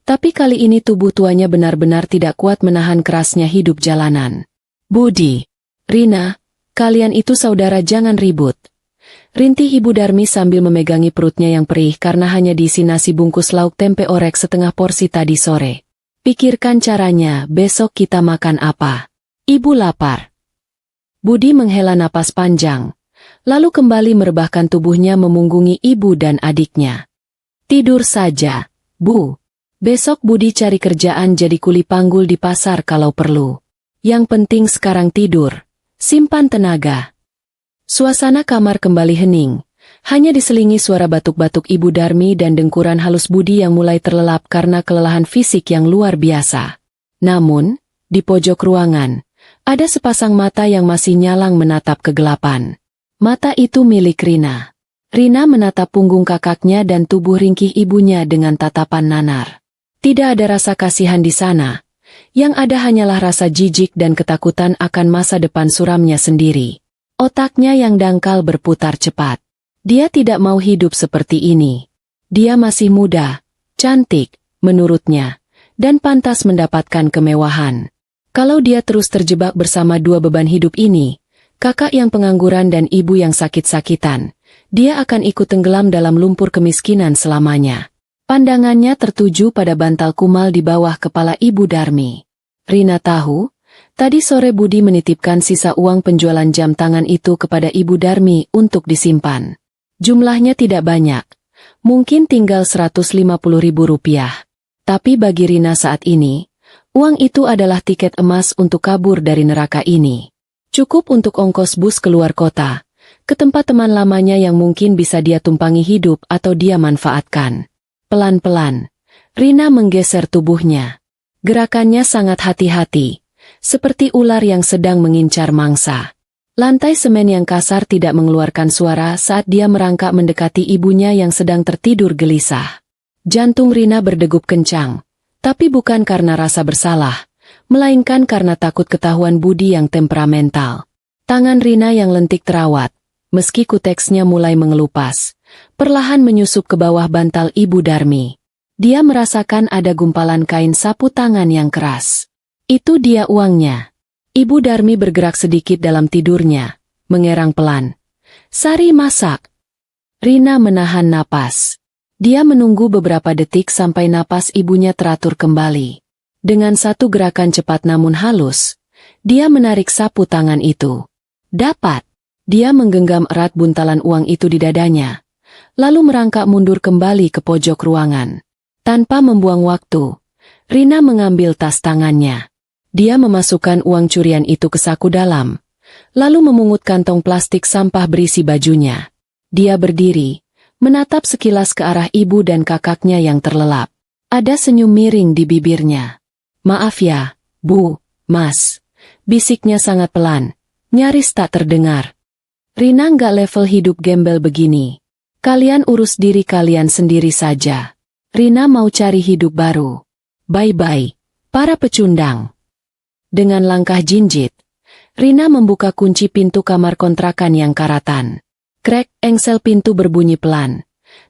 Tapi kali ini tubuh tuanya benar-benar tidak kuat menahan kerasnya hidup jalanan. Budi, Rina, kalian itu saudara jangan ribut. Rintih Ibu Darmi sambil memegangi perutnya yang perih karena hanya diisi nasi bungkus lauk tempe orek setengah porsi tadi sore. Pikirkan caranya, besok kita makan apa? Ibu lapar. Budi menghela napas panjang, lalu kembali merebahkan tubuhnya memunggungi ibu dan adiknya. Tidur saja, Bu. Besok Budi cari kerjaan jadi kuli panggul di pasar kalau perlu. Yang penting sekarang tidur, simpan tenaga. Suasana kamar kembali hening, hanya diselingi suara batuk-batuk Ibu Darmi dan dengkuran halus Budi yang mulai terlelap karena kelelahan fisik yang luar biasa. Namun, di pojok ruangan, ada sepasang mata yang masih nyalang menatap kegelapan. Mata itu milik Rina. Rina menatap punggung kakaknya dan tubuh ringkih ibunya dengan tatapan nanar. Tidak ada rasa kasihan di sana. Yang ada hanyalah rasa jijik dan ketakutan akan masa depan suramnya sendiri. Otaknya yang dangkal berputar cepat. Dia tidak mau hidup seperti ini. Dia masih muda, cantik, menurutnya, dan pantas mendapatkan kemewahan. Kalau dia terus terjebak bersama dua beban hidup ini, kakak yang pengangguran dan ibu yang sakit-sakitan, dia akan ikut tenggelam dalam lumpur kemiskinan selamanya. Pandangannya tertuju pada bantal kumal di bawah kepala Ibu Darmi. Rina tahu, tadi sore Budi menitipkan sisa uang penjualan jam tangan itu kepada Ibu Darmi untuk disimpan. Jumlahnya tidak banyak, mungkin tinggal 150.000 rupiah. Tapi bagi Rina saat ini, uang itu adalah tiket emas untuk kabur dari neraka ini. Cukup untuk ongkos bus keluar kota, ke tempat teman lamanya yang mungkin bisa dia tumpangi hidup atau dia manfaatkan. Pelan-pelan, Rina menggeser tubuhnya. Gerakannya sangat hati-hati, seperti ular yang sedang mengincar mangsa. Lantai semen yang kasar tidak mengeluarkan suara saat dia merangkak mendekati ibunya yang sedang tertidur gelisah. Jantung Rina berdegup kencang, tapi bukan karena rasa bersalah, melainkan karena takut ketahuan Budi yang temperamental. Tangan Rina yang lentik terawat, meski kuteksnya mulai mengelupas, perlahan menyusup ke bawah bantal Ibu Darmi. Dia merasakan ada gumpalan kain sapu tangan yang keras. Itu dia uangnya. Ibu Darmi bergerak sedikit dalam tidurnya, mengerang pelan. Sari masak. Rina menahan napas. Dia menunggu beberapa detik sampai napas ibunya teratur kembali. Dengan satu gerakan cepat namun halus, dia menarik sapu tangan itu. Dapat. Dia menggenggam erat buntalan uang itu di dadanya, lalu merangkak mundur kembali ke pojok ruangan. Tanpa membuang waktu, Rina mengambil tas tangannya. Dia memasukkan uang curian itu ke saku dalam, lalu memungut kantong plastik sampah berisi bajunya. Dia berdiri, menatap sekilas ke arah ibu dan kakaknya yang terlelap. Ada senyum miring di bibirnya. Maaf ya, Bu, Mas. Bisiknya sangat pelan, nyaris tak terdengar. Rina nggak level hidup gembel begini. Kalian urus diri kalian sendiri saja. Rina mau cari hidup baru. Bye-bye, para pecundang. Dengan langkah jinjit, Rina membuka kunci pintu kamar kontrakan yang karatan. Krek, engsel pintu berbunyi pelan.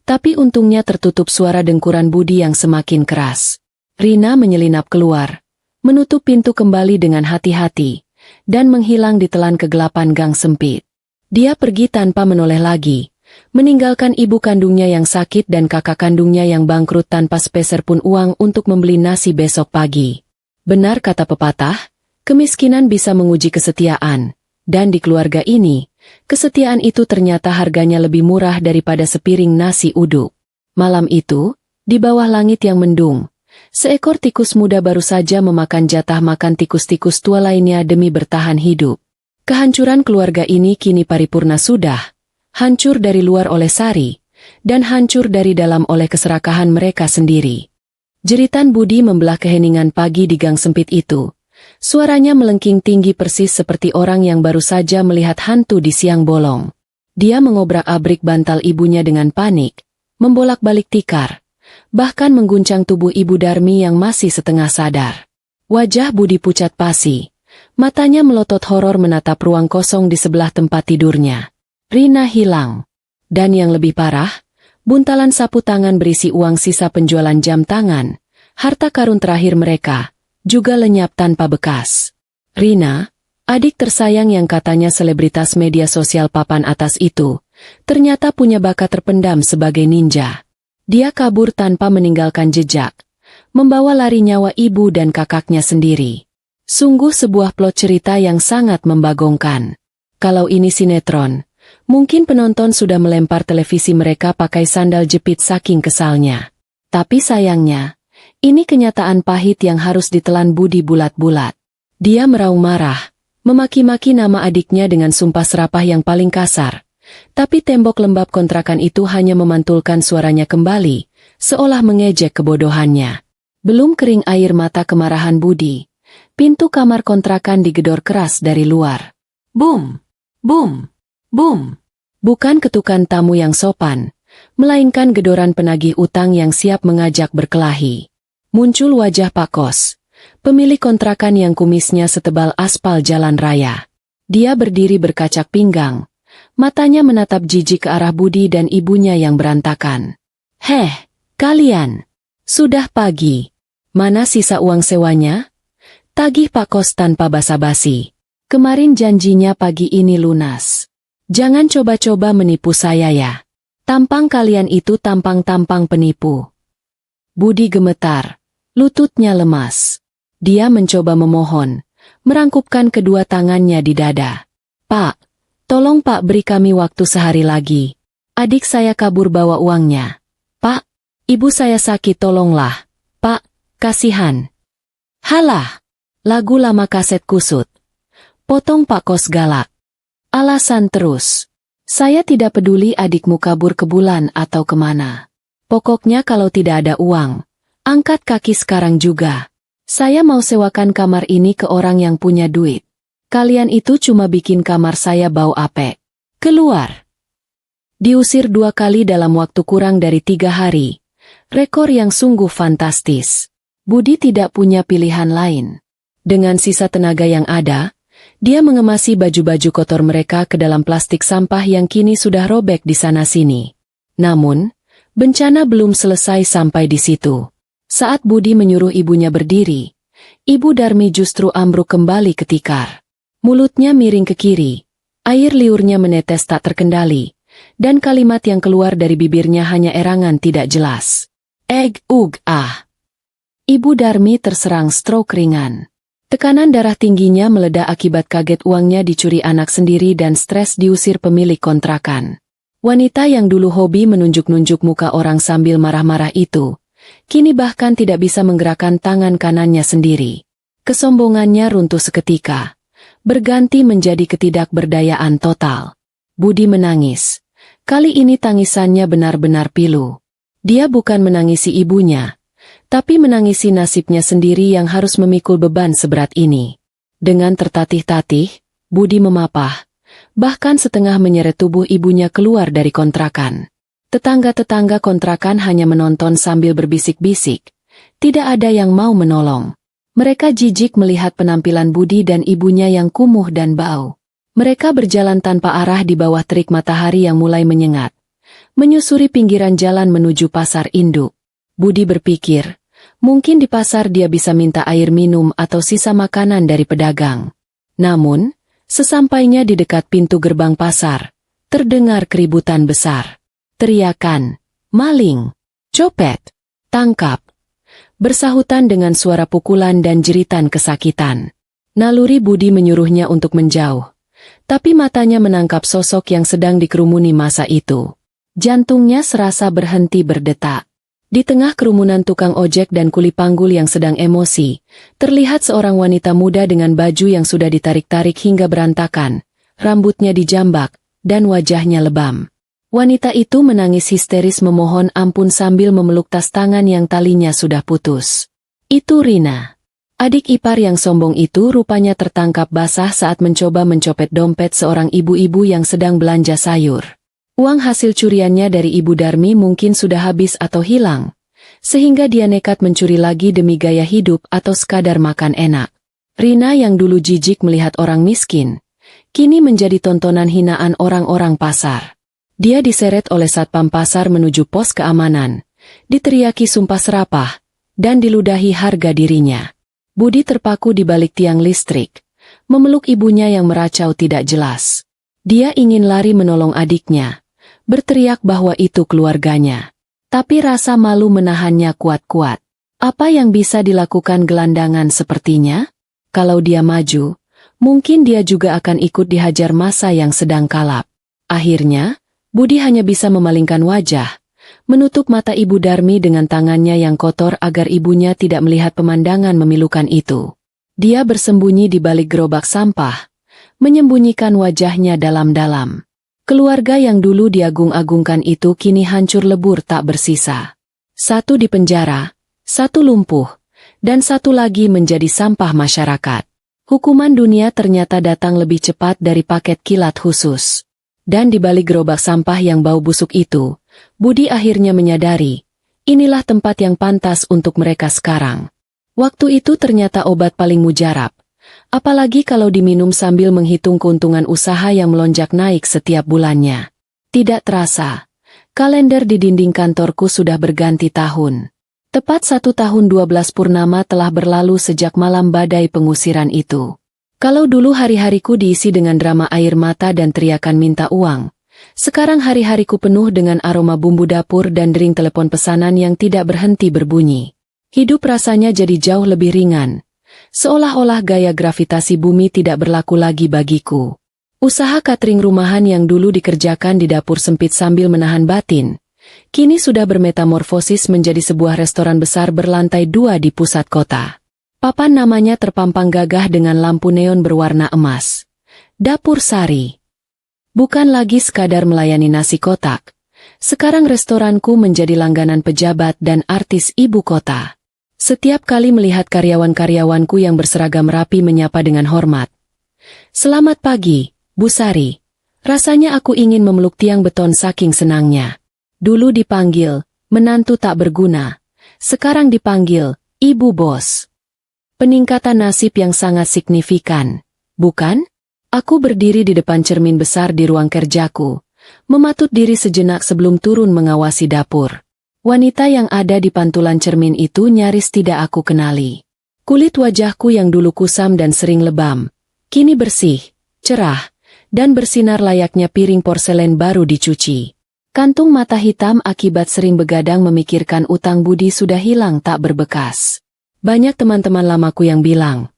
Tapi untungnya tertutup suara dengkuran Budi yang semakin keras. Rina menyelinap keluar, menutup pintu kembali dengan hati-hati, dan menghilang di telan kegelapan gang sempit. Dia pergi tanpa menoleh lagi, meninggalkan ibu kandungnya yang sakit dan kakak kandungnya yang bangkrut tanpa sepeser pun uang untuk membeli nasi besok pagi. Benar kata pepatah, kemiskinan bisa menguji kesetiaan, dan di keluarga ini, kesetiaan itu ternyata harganya lebih murah daripada sepiring nasi uduk. Malam itu, di bawah langit yang mendung, seekor tikus muda baru saja memakan jatah makan tikus-tikus tua lainnya demi bertahan hidup. Kehancuran keluarga ini kini paripurna sudah, hancur dari luar oleh Sari, dan hancur dari dalam oleh keserakahan mereka sendiri. Jeritan Budi membelah keheningan pagi di gang sempit itu. Suaranya melengking tinggi persis seperti orang yang baru saja melihat hantu di siang bolong. Dia mengobrak-abrik bantal ibunya dengan panik, membolak-balik tikar, bahkan mengguncang tubuh Ibu Darmi yang masih setengah sadar. Wajah Budi pucat pasi, matanya melotot horor menatap ruang kosong di sebelah tempat tidurnya. Rina hilang. Dan yang lebih parah, buntalan sapu tangan berisi uang sisa penjualan jam tangan, harta karun terakhir mereka, juga lenyap tanpa bekas. Rina, adik tersayang yang katanya selebritas media sosial papan atas itu, ternyata punya bakat terpendam sebagai ninja. Dia kabur tanpa meninggalkan jejak, membawa lari nyawa ibu dan kakaknya sendiri. Sungguh sebuah plot cerita yang sangat membagongkan. Kalau ini sinetron, mungkin penonton sudah melempar televisi mereka pakai sandal jepit saking kesalnya. Tapi sayangnya, ini kenyataan pahit yang harus ditelan Budi bulat-bulat. Dia meraung marah, memaki-maki nama adiknya dengan sumpah serapah yang paling kasar. Tapi tembok lembab kontrakan itu hanya memantulkan suaranya kembali, seolah mengejek kebodohannya. Belum kering air mata kemarahan Budi, pintu kamar kontrakan digedor keras dari luar. Bum! Bum! Bum! Bukan ketukan tamu yang sopan, melainkan gedoran penagih utang yang siap mengajak berkelahi. Muncul wajah Pak Kos, pemilik kontrakan yang kumisnya setebal aspal jalan raya. Dia berdiri berkacak pinggang, matanya menatap jijik ke arah Budi dan ibunya yang berantakan. Heh, kalian! Sudah pagi. Mana sisa uang sewanya? Tagih Pak Kos tanpa basa-basi. Kemarin janjinya pagi ini lunas. Jangan coba-coba menipu saya ya. Tampang kalian itu tampang-tampang penipu. Budi gemetar, lututnya lemas. Dia mencoba memohon, merangkupkan kedua tangannya di dada. Pak, tolong Pak beri kami waktu sehari lagi. Adik saya kabur bawa uangnya. Pak, ibu saya sakit tolonglah. Pak, kasihan. Halah, lagu lama kaset kusut. Potong Pak Kos galak. Alasan terus. Saya tidak peduli adikmu kabur ke bulan atau kemana. Pokoknya kalau tidak ada uang, angkat kaki sekarang juga. Saya mau sewakan kamar ini ke orang yang punya duit. Kalian itu cuma bikin kamar saya bau apek. Keluar. Diusir 2 kali dalam waktu kurang dari 3 hari. Rekor yang sungguh fantastis. Budi tidak punya pilihan lain. Dengan sisa tenaga yang ada, dia mengemasi baju-baju kotor mereka ke dalam plastik sampah yang kini sudah robek di sana-sini. Namun, bencana belum selesai sampai di situ. Saat Budi menyuruh ibunya berdiri, Ibu Darmi justru ambruk kembali ke tikar. Mulutnya miring ke kiri, air liurnya menetes tak terkendali, dan kalimat yang keluar dari bibirnya hanya erangan tidak jelas. Ah. Ibu Darmi terserang stroke ringan. Tekanan darah tingginya meledak akibat kaget uangnya dicuri anak sendiri dan stres diusir pemilik kontrakan. Wanita yang dulu hobi menunjuk-nunjuk muka orang sambil marah-marah itu, kini bahkan tidak bisa menggerakkan tangan kanannya sendiri. Kesombongannya runtuh seketika, berganti menjadi ketidakberdayaan total. Budi menangis. Kali ini tangisannya benar-benar pilu. Dia bukan menangisi ibunya, tapi menangisi nasibnya sendiri yang harus memikul beban seberat ini. Dengan tertatih-tatih, Budi memapah, bahkan setengah menyeret tubuh ibunya keluar dari kontrakan. Tetangga-tetangga kontrakan hanya menonton sambil berbisik-bisik. Tidak ada yang mau menolong. Mereka jijik melihat penampilan Budi dan ibunya yang kumuh dan bau. Mereka berjalan tanpa arah di bawah terik matahari yang mulai menyengat. Menyusuri pinggiran jalan menuju pasar induk. Budi berpikir, mungkin di pasar dia bisa minta air minum atau sisa makanan dari pedagang. Namun, sesampainya di dekat pintu gerbang pasar, terdengar keributan besar. Teriakan, maling, copet, tangkap. Bersahutan dengan suara pukulan dan jeritan kesakitan. Naluri Budi menyuruhnya untuk menjauh. Tapi matanya menangkap sosok yang sedang dikerumuni masa itu. Jantungnya serasa berhenti berdetak. Di tengah kerumunan tukang ojek dan kuli panggul yang sedang emosi, terlihat seorang wanita muda dengan baju yang sudah ditarik-tarik hingga berantakan, rambutnya dijambak, dan wajahnya lebam. Wanita itu menangis histeris memohon ampun sambil memeluk tas tangan yang talinya sudah putus. Itu Rina. Adik ipar yang sombong itu rupanya tertangkap basah saat mencoba mencopet dompet seorang ibu-ibu yang sedang belanja sayur. Uang hasil curiannya dari Ibu Darmi mungkin sudah habis atau hilang, sehingga dia nekat mencuri lagi demi gaya hidup atau sekadar makan enak. Rina yang dulu jijik melihat orang miskin, kini menjadi tontonan hinaan orang-orang pasar. Dia diseret oleh satpam pasar menuju pos keamanan, diteriaki sumpah serapah, dan diludahi harga dirinya. Budi terpaku di balik tiang listrik, memeluk ibunya yang meracau tidak jelas. Dia ingin lari menolong adiknya, berteriak bahwa itu keluarganya. Tapi rasa malu menahannya kuat-kuat. Apa yang bisa dilakukan gelandangan sepertinya? Kalau dia maju, mungkin dia juga akan ikut dihajar massa yang sedang kalap. Akhirnya, Budi hanya bisa memalingkan wajah, menutup mata Ibu Darmi dengan tangannya yang kotor agar ibunya tidak melihat pemandangan memilukan itu. Dia bersembunyi di balik gerobak sampah, menyembunyikan wajahnya dalam-dalam. Keluarga yang dulu diagung-agungkan itu kini hancur lebur tak bersisa. Satu di penjara, satu lumpuh, dan satu lagi menjadi sampah masyarakat. Hukuman dunia ternyata datang lebih cepat dari paket kilat khusus. Dan di balik gerobak sampah yang bau busuk itu, Budi akhirnya menyadari, inilah tempat yang pantas untuk mereka sekarang. Waktu itu ternyata obat paling mujarab, apalagi kalau diminum sambil menghitung keuntungan usaha yang melonjak naik setiap bulannya. Tidak terasa, kalender di dinding kantorku sudah berganti tahun. Tepat 1 tahun 12 purnama telah berlalu sejak malam badai pengusiran itu. Kalau dulu hari-hariku diisi dengan drama air mata dan teriakan minta uang, sekarang hari-hariku penuh dengan aroma bumbu dapur dan dering telepon pesanan yang tidak berhenti berbunyi. Hidup rasanya jadi jauh lebih ringan, seolah-olah gaya gravitasi bumi tidak berlaku lagi bagiku. Usaha catering rumahan yang dulu dikerjakan di dapur sempit sambil menahan batin, kini sudah bermetamorfosis menjadi sebuah restoran besar berlantai 2 di pusat kota. Papan namanya terpampang gagah dengan lampu neon berwarna emas. Dapur Sari. Bukan lagi sekadar melayani nasi kotak. Sekarang restoranku menjadi langganan pejabat dan artis ibu kota. Setiap kali melihat karyawan-karyawanku yang berseragam rapi menyapa dengan hormat. Selamat pagi, Bu Sari. Rasanya aku ingin memeluk tiang beton saking senangnya. Dulu dipanggil, menantu tak berguna. Sekarang dipanggil, Ibu Bos. Peningkatan nasib yang sangat signifikan, bukan? Aku berdiri di depan cermin besar di ruang kerjaku, mematut diri sejenak sebelum turun mengawasi dapur. Wanita yang ada di pantulan cermin itu nyaris tidak aku kenali. Kulit wajahku yang dulu kusam dan sering lebam, kini bersih, cerah, dan bersinar layaknya piring porselen baru dicuci. Kantung mata hitam akibat sering begadang memikirkan utang budi sudah hilang tak berbekas. Banyak teman-teman lamaku yang bilang,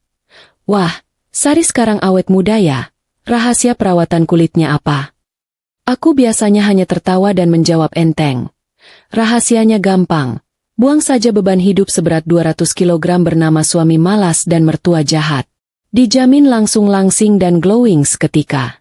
"Wah, Sari sekarang awet muda ya, rahasia perawatan kulitnya apa?" Aku biasanya hanya tertawa dan menjawab enteng. Rahasianya gampang, buang saja beban hidup seberat 200 kg bernama suami malas dan mertua jahat. Dijamin langsung langsing dan glowing seketika.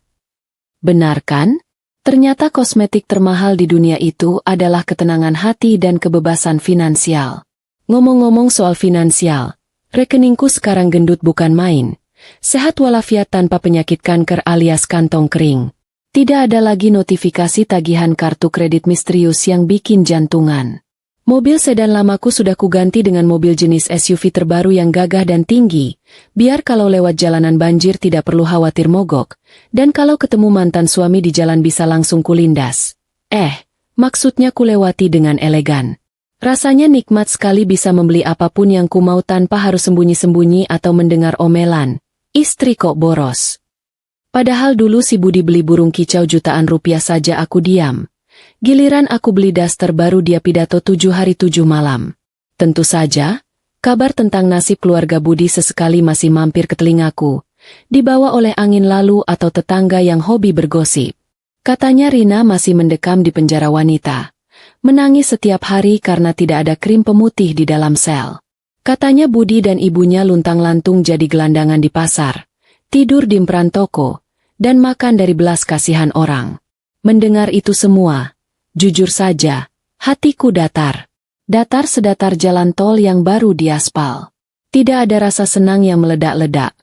Benar kan? Ternyata kosmetik termahal di dunia itu adalah ketenangan hati dan kebebasan finansial. Ngomong-ngomong soal finansial, rekeningku sekarang gendut bukan main. Sehat walafiat tanpa penyakit kanker alias kantong kering. Tidak ada lagi notifikasi tagihan kartu kredit misterius yang bikin jantungan. Mobil sedan lamaku sudah kuganti dengan mobil jenis SUV terbaru yang gagah dan tinggi, biar kalau lewat jalanan banjir tidak perlu khawatir mogok, dan kalau ketemu mantan suami di jalan bisa langsung kulindas. Maksudnya kulewati dengan elegan. Rasanya nikmat sekali bisa membeli apapun yang ku mau tanpa harus sembunyi-sembunyi atau mendengar omelan. Istri kok boros. Padahal dulu si Budi beli burung kicau jutaan rupiah saja aku diam. Giliran aku beli daster baru dia pidato 7 hari 7 malam. Tentu saja, kabar tentang nasib keluarga Budi sesekali masih mampir ke telingaku, dibawa oleh angin lalu atau tetangga yang hobi bergosip. Katanya Rina masih mendekam di penjara wanita. Menangis setiap hari karena tidak ada krim pemutih di dalam sel. Katanya Budi dan ibunya luntang-lantung jadi gelandangan di pasar, tidur di emperan toko, dan makan dari belas kasihan orang. Mendengar itu semua, jujur saja, hatiku datar. Datar sedatar jalan tol yang baru diaspal. Tidak ada rasa senang yang meledak-ledak.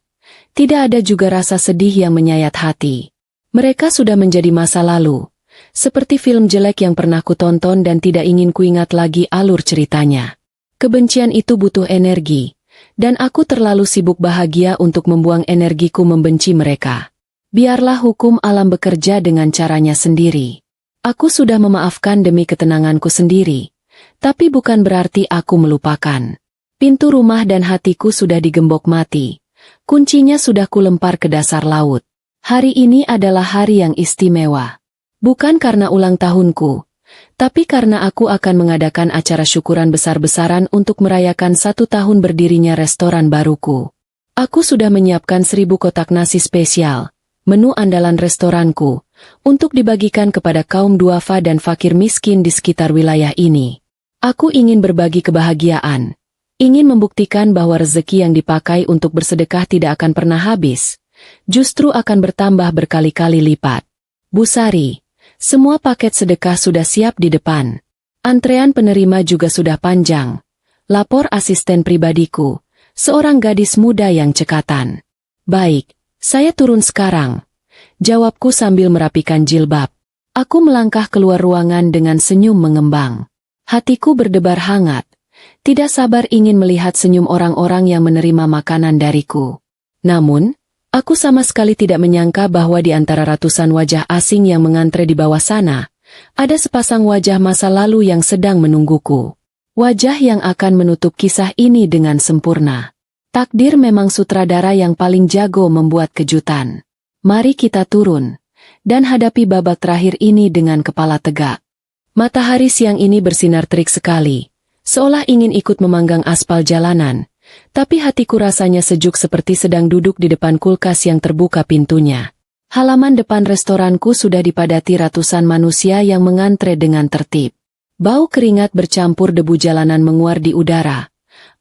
Tidak ada juga rasa sedih yang menyayat hati. Mereka sudah menjadi masa lalu. Seperti film jelek yang pernah kutonton dan tidak ingin kuingat lagi alur ceritanya. Kebencian itu butuh energi, dan aku terlalu sibuk bahagia untuk membuang energiku membenci mereka. Biarlah hukum alam bekerja dengan caranya sendiri. Aku sudah memaafkan demi ketenanganku sendiri, tapi bukan berarti aku melupakan. Pintu rumah dan hatiku sudah digembok mati. Kuncinya sudah kulempar ke dasar laut. Hari ini adalah hari yang istimewa. Bukan karena ulang tahunku, tapi karena aku akan mengadakan acara syukuran besar-besaran untuk merayakan 1 tahun berdirinya restoran baruku. Aku sudah menyiapkan 1000 kotak nasi spesial, menu andalan restoranku, untuk dibagikan kepada kaum duafa dan fakir miskin di sekitar wilayah ini. Aku ingin berbagi kebahagiaan, ingin membuktikan bahwa rezeki yang dipakai untuk bersedekah tidak akan pernah habis, justru akan bertambah berkali-kali lipat. Bu Sari, semua paket sedekah sudah siap di depan. Antrean penerima juga sudah panjang. Lapor asisten pribadiku, seorang gadis muda yang cekatan. Baik. Saya turun sekarang, jawabku sambil merapikan jilbab. Aku melangkah keluar ruangan dengan senyum mengembang. Hatiku berdebar hangat, tidak sabar ingin melihat senyum orang-orang yang menerima makanan dariku. Namun, aku sama sekali tidak menyangka bahwa di antara ratusan wajah asing yang mengantre di bawah sana, ada sepasang wajah masa lalu yang sedang menungguku. Wajah yang akan menutup kisah ini dengan sempurna. Takdir memang sutradara yang paling jago membuat kejutan. Mari kita turun, dan hadapi babak terakhir ini dengan kepala tegak. Matahari siang ini bersinar terik sekali, seolah ingin ikut memanggang aspal jalanan, tapi hatiku rasanya sejuk seperti sedang duduk di depan kulkas yang terbuka pintunya. Halaman depan restoranku sudah dipadati ratusan manusia yang mengantre dengan tertib. Bau keringat bercampur debu jalanan menguar di udara.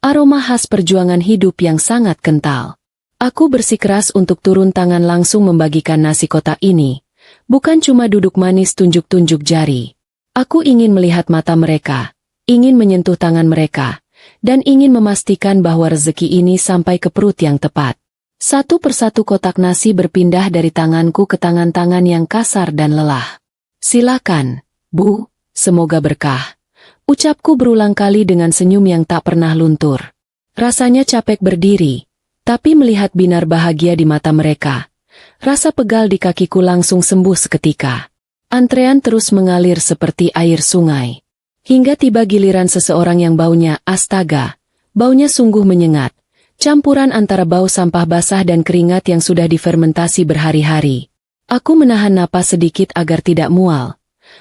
Aroma khas perjuangan hidup yang sangat kental. Aku bersikeras untuk turun tangan langsung membagikan nasi kotak ini. Bukan cuma duduk manis tunjuk-tunjuk jari. Aku ingin melihat mata mereka, ingin menyentuh tangan mereka, dan ingin memastikan bahwa rezeki ini sampai ke perut yang tepat. Satu persatu kotak nasi berpindah dari tanganku ke tangan-tangan yang kasar dan lelah. Silakan, Bu, semoga berkah. Ucapku berulang kali dengan senyum yang tak pernah luntur. Rasanya capek berdiri, tapi melihat binar bahagia di mata mereka, rasa pegal di kakiku langsung sembuh seketika. Antrean terus mengalir seperti air sungai. Hingga tiba giliran seseorang yang baunya, astaga, baunya sungguh menyengat. Campuran antara bau sampah basah dan keringat yang sudah difermentasi berhari-hari. Aku menahan napas sedikit agar tidak mual.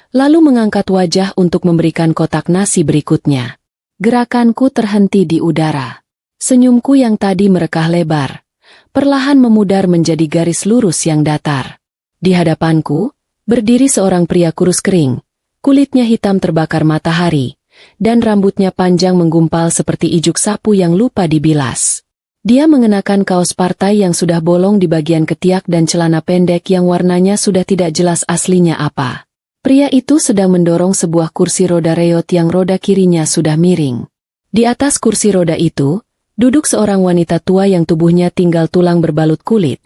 Lalu mengangkat wajah untuk memberikan kotak nasi berikutnya. Gerakanku terhenti di udara. Senyumku yang tadi merekah lebar, perlahan memudar menjadi garis lurus yang datar. Di hadapanku, berdiri seorang pria kurus kering, kulitnya hitam terbakar matahari, dan rambutnya panjang menggumpal seperti ijuk sapu yang lupa dibilas. Dia mengenakan kaos partai yang sudah bolong di bagian ketiak dan celana pendek yang warnanya sudah tidak jelas aslinya apa. Pria itu sedang mendorong sebuah kursi roda reot yang roda kirinya sudah miring. Di atas kursi roda itu, duduk seorang wanita tua yang tubuhnya tinggal tulang berbalut kulit.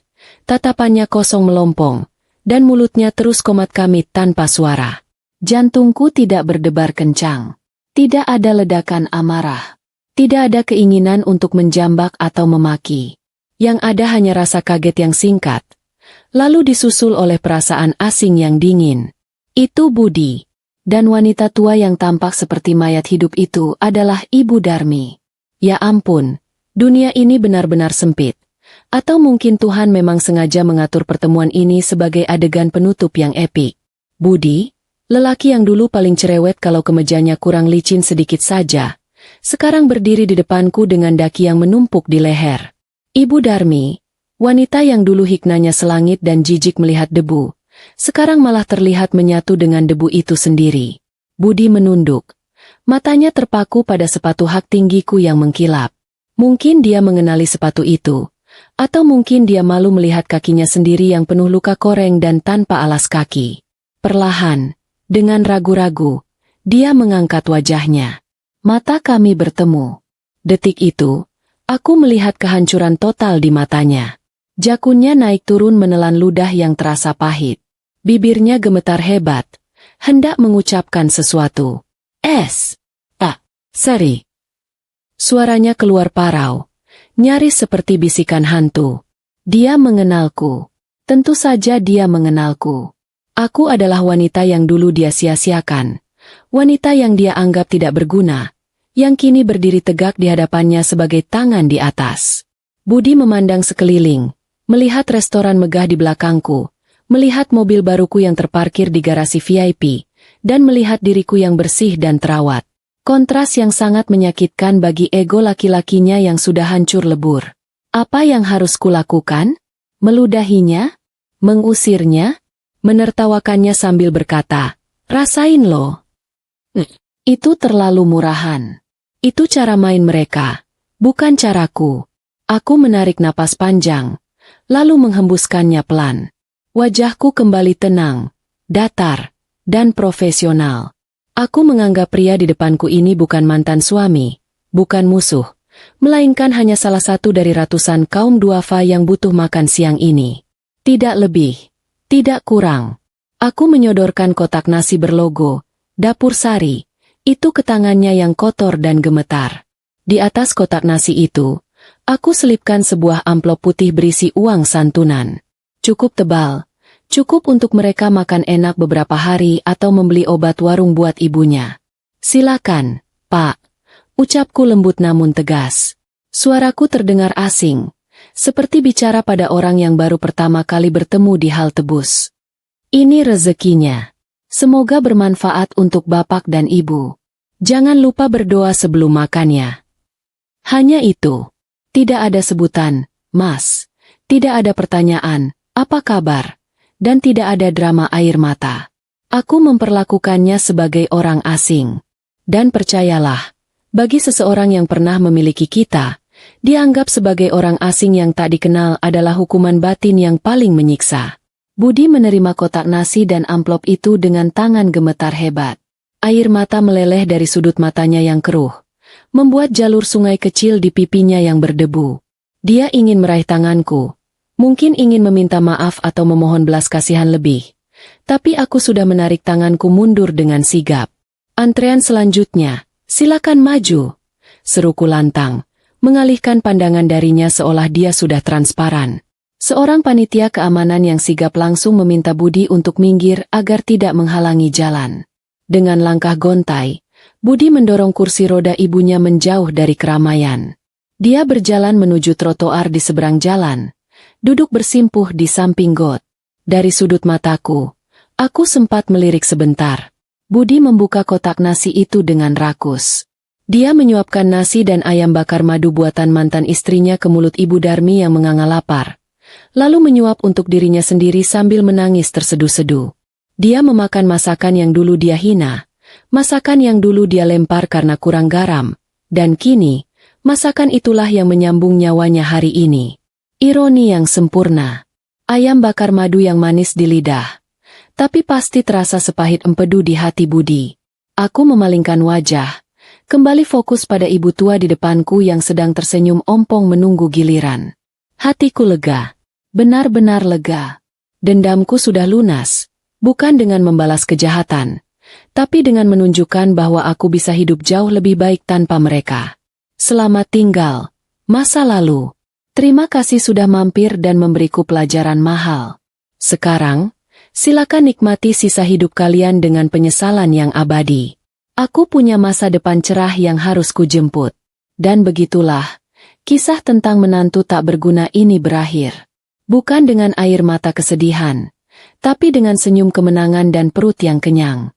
Tatapannya kosong melompong, dan mulutnya terus komat kamit tanpa suara. Jantungku tidak berdebar kencang. Tidak ada ledakan amarah. Tidak ada keinginan untuk menjambak atau memaki. Yang ada hanya rasa kaget yang singkat, lalu disusul oleh perasaan asing yang dingin. Itu Budi. Dan wanita tua yang tampak seperti mayat hidup itu adalah Ibu Darmi. Ya ampun, dunia ini benar-benar sempit. Atau mungkin Tuhan memang sengaja mengatur pertemuan ini sebagai adegan penutup yang epik. Budi, lelaki yang dulu paling cerewet kalau kemejanya kurang licin sedikit saja, sekarang berdiri di depanku dengan daki yang menumpuk di leher. Ibu Darmi, wanita yang dulu hiknanya selangit dan jijik melihat debu, sekarang malah terlihat menyatu dengan debu itu sendiri. Budi menunduk. Matanya terpaku pada sepatu hak tinggiku yang mengkilap. Mungkin dia mengenali sepatu itu. Atau mungkin dia malu melihat kakinya sendiri yang penuh luka koreng dan tanpa alas kaki. Perlahan, dengan ragu-ragu, dia mengangkat wajahnya. Mata kami bertemu. Detik itu, aku melihat kehancuran total di matanya. Jakunnya naik turun menelan ludah yang terasa pahit. Bibirnya gemetar hebat, hendak mengucapkan sesuatu. Sari. Suaranya keluar parau, nyaris seperti bisikan hantu. Dia mengenalku. Tentu saja dia mengenalku. Aku adalah wanita yang dulu dia sia-siakan. Wanita yang dia anggap tidak berguna, yang kini berdiri tegak di hadapannya sebagai tangan di atas. Budi memandang sekeliling, melihat restoran megah di belakangku, melihat mobil baruku yang terparkir di garasi VIP, dan melihat diriku yang bersih dan terawat. Kontras yang sangat menyakitkan bagi ego laki-lakinya yang sudah hancur lebur. Apa yang harus kulakukan? Meludahinya? Mengusirnya? Menertawakannya sambil berkata, "Rasain lo." Itu terlalu murahan. Itu cara main mereka, bukan caraku. Aku menarik napas panjang, lalu menghembuskannya pelan. Wajahku kembali tenang, datar, dan profesional. Aku menganggap pria di depanku ini bukan mantan suami, bukan musuh, melainkan hanya salah satu dari ratusan kaum duafa yang butuh makan siang ini. Tidak lebih, tidak kurang. Aku menyodorkan kotak nasi berlogo Dapur Sari, itu ke tangannya yang kotor dan gemetar. Di atas kotak nasi itu, aku selipkan sebuah amplop putih berisi uang santunan. Cukup tebal. Cukup untuk mereka makan enak beberapa hari atau membeli obat warung buat ibunya. "Silakan, Pak," ucapku lembut namun tegas. Suaraku terdengar asing, seperti bicara pada orang yang baru pertama kali bertemu di halte bus. "Ini rezekinya. Semoga bermanfaat untuk Bapak dan Ibu. Jangan lupa berdoa sebelum makannya." Hanya itu. Tidak ada sebutan, "Mas." Tidak ada pertanyaan, "Apa kabar?" Dan tidak ada drama air mata. Aku memperlakukannya sebagai orang asing. Dan percayalah, bagi seseorang yang pernah memiliki kita, dianggap sebagai orang asing yang tak dikenal adalah hukuman batin yang paling menyiksa. Budi menerima kotak nasi dan amplop itu dengan tangan gemetar hebat. Air mata meleleh dari sudut matanya yang keruh, membuat jalur sungai kecil di pipinya yang berdebu. Dia ingin meraih tanganku. Mungkin ingin meminta maaf atau memohon belas kasihan lebih. Tapi aku sudah menarik tanganku mundur dengan sigap. "Antrean selanjutnya, silakan maju," seruku lantang, mengalihkan pandangan darinya seolah dia sudah transparan. Seorang panitia keamanan yang sigap langsung meminta Budi untuk minggir agar tidak menghalangi jalan. Dengan langkah gontai, Budi mendorong kursi roda ibunya menjauh dari keramaian. Dia berjalan menuju trotoar di seberang jalan. Duduk bersimpuh di samping got. Dari sudut mataku, aku sempat melirik sebentar. Budi membuka kotak nasi itu dengan rakus. Dia menyuapkan nasi dan ayam bakar madu buatan mantan istrinya ke mulut Ibu Darmi yang menganga lapar. Lalu menyuap untuk dirinya sendiri sambil menangis terseduh-seduh. Dia memakan masakan yang dulu dia hina, masakan yang dulu dia lempar karena kurang garam, dan kini, masakan itulah yang menyambung nyawanya hari ini. Ironi yang sempurna. Ayam bakar madu yang manis di lidah. Tapi pasti terasa sepahit empedu di hati Budi. Aku memalingkan wajah. Kembali fokus pada ibu tua di depanku yang sedang tersenyum ompong menunggu giliran. Hatiku lega. Benar-benar lega. Dendamku sudah lunas, bukan dengan membalas kejahatan, tapi dengan menunjukkan bahwa aku bisa hidup jauh lebih baik tanpa mereka. Selamat tinggal, masa lalu. Terima kasih sudah mampir dan memberiku pelajaran mahal. Sekarang, silakan nikmati sisa hidup kalian dengan penyesalan yang abadi. Aku punya masa depan cerah yang harus kujemput. Dan begitulah, kisah tentang menantu tak berguna ini berakhir. Bukan dengan air mata kesedihan, tapi dengan senyum kemenangan dan perut yang kenyang.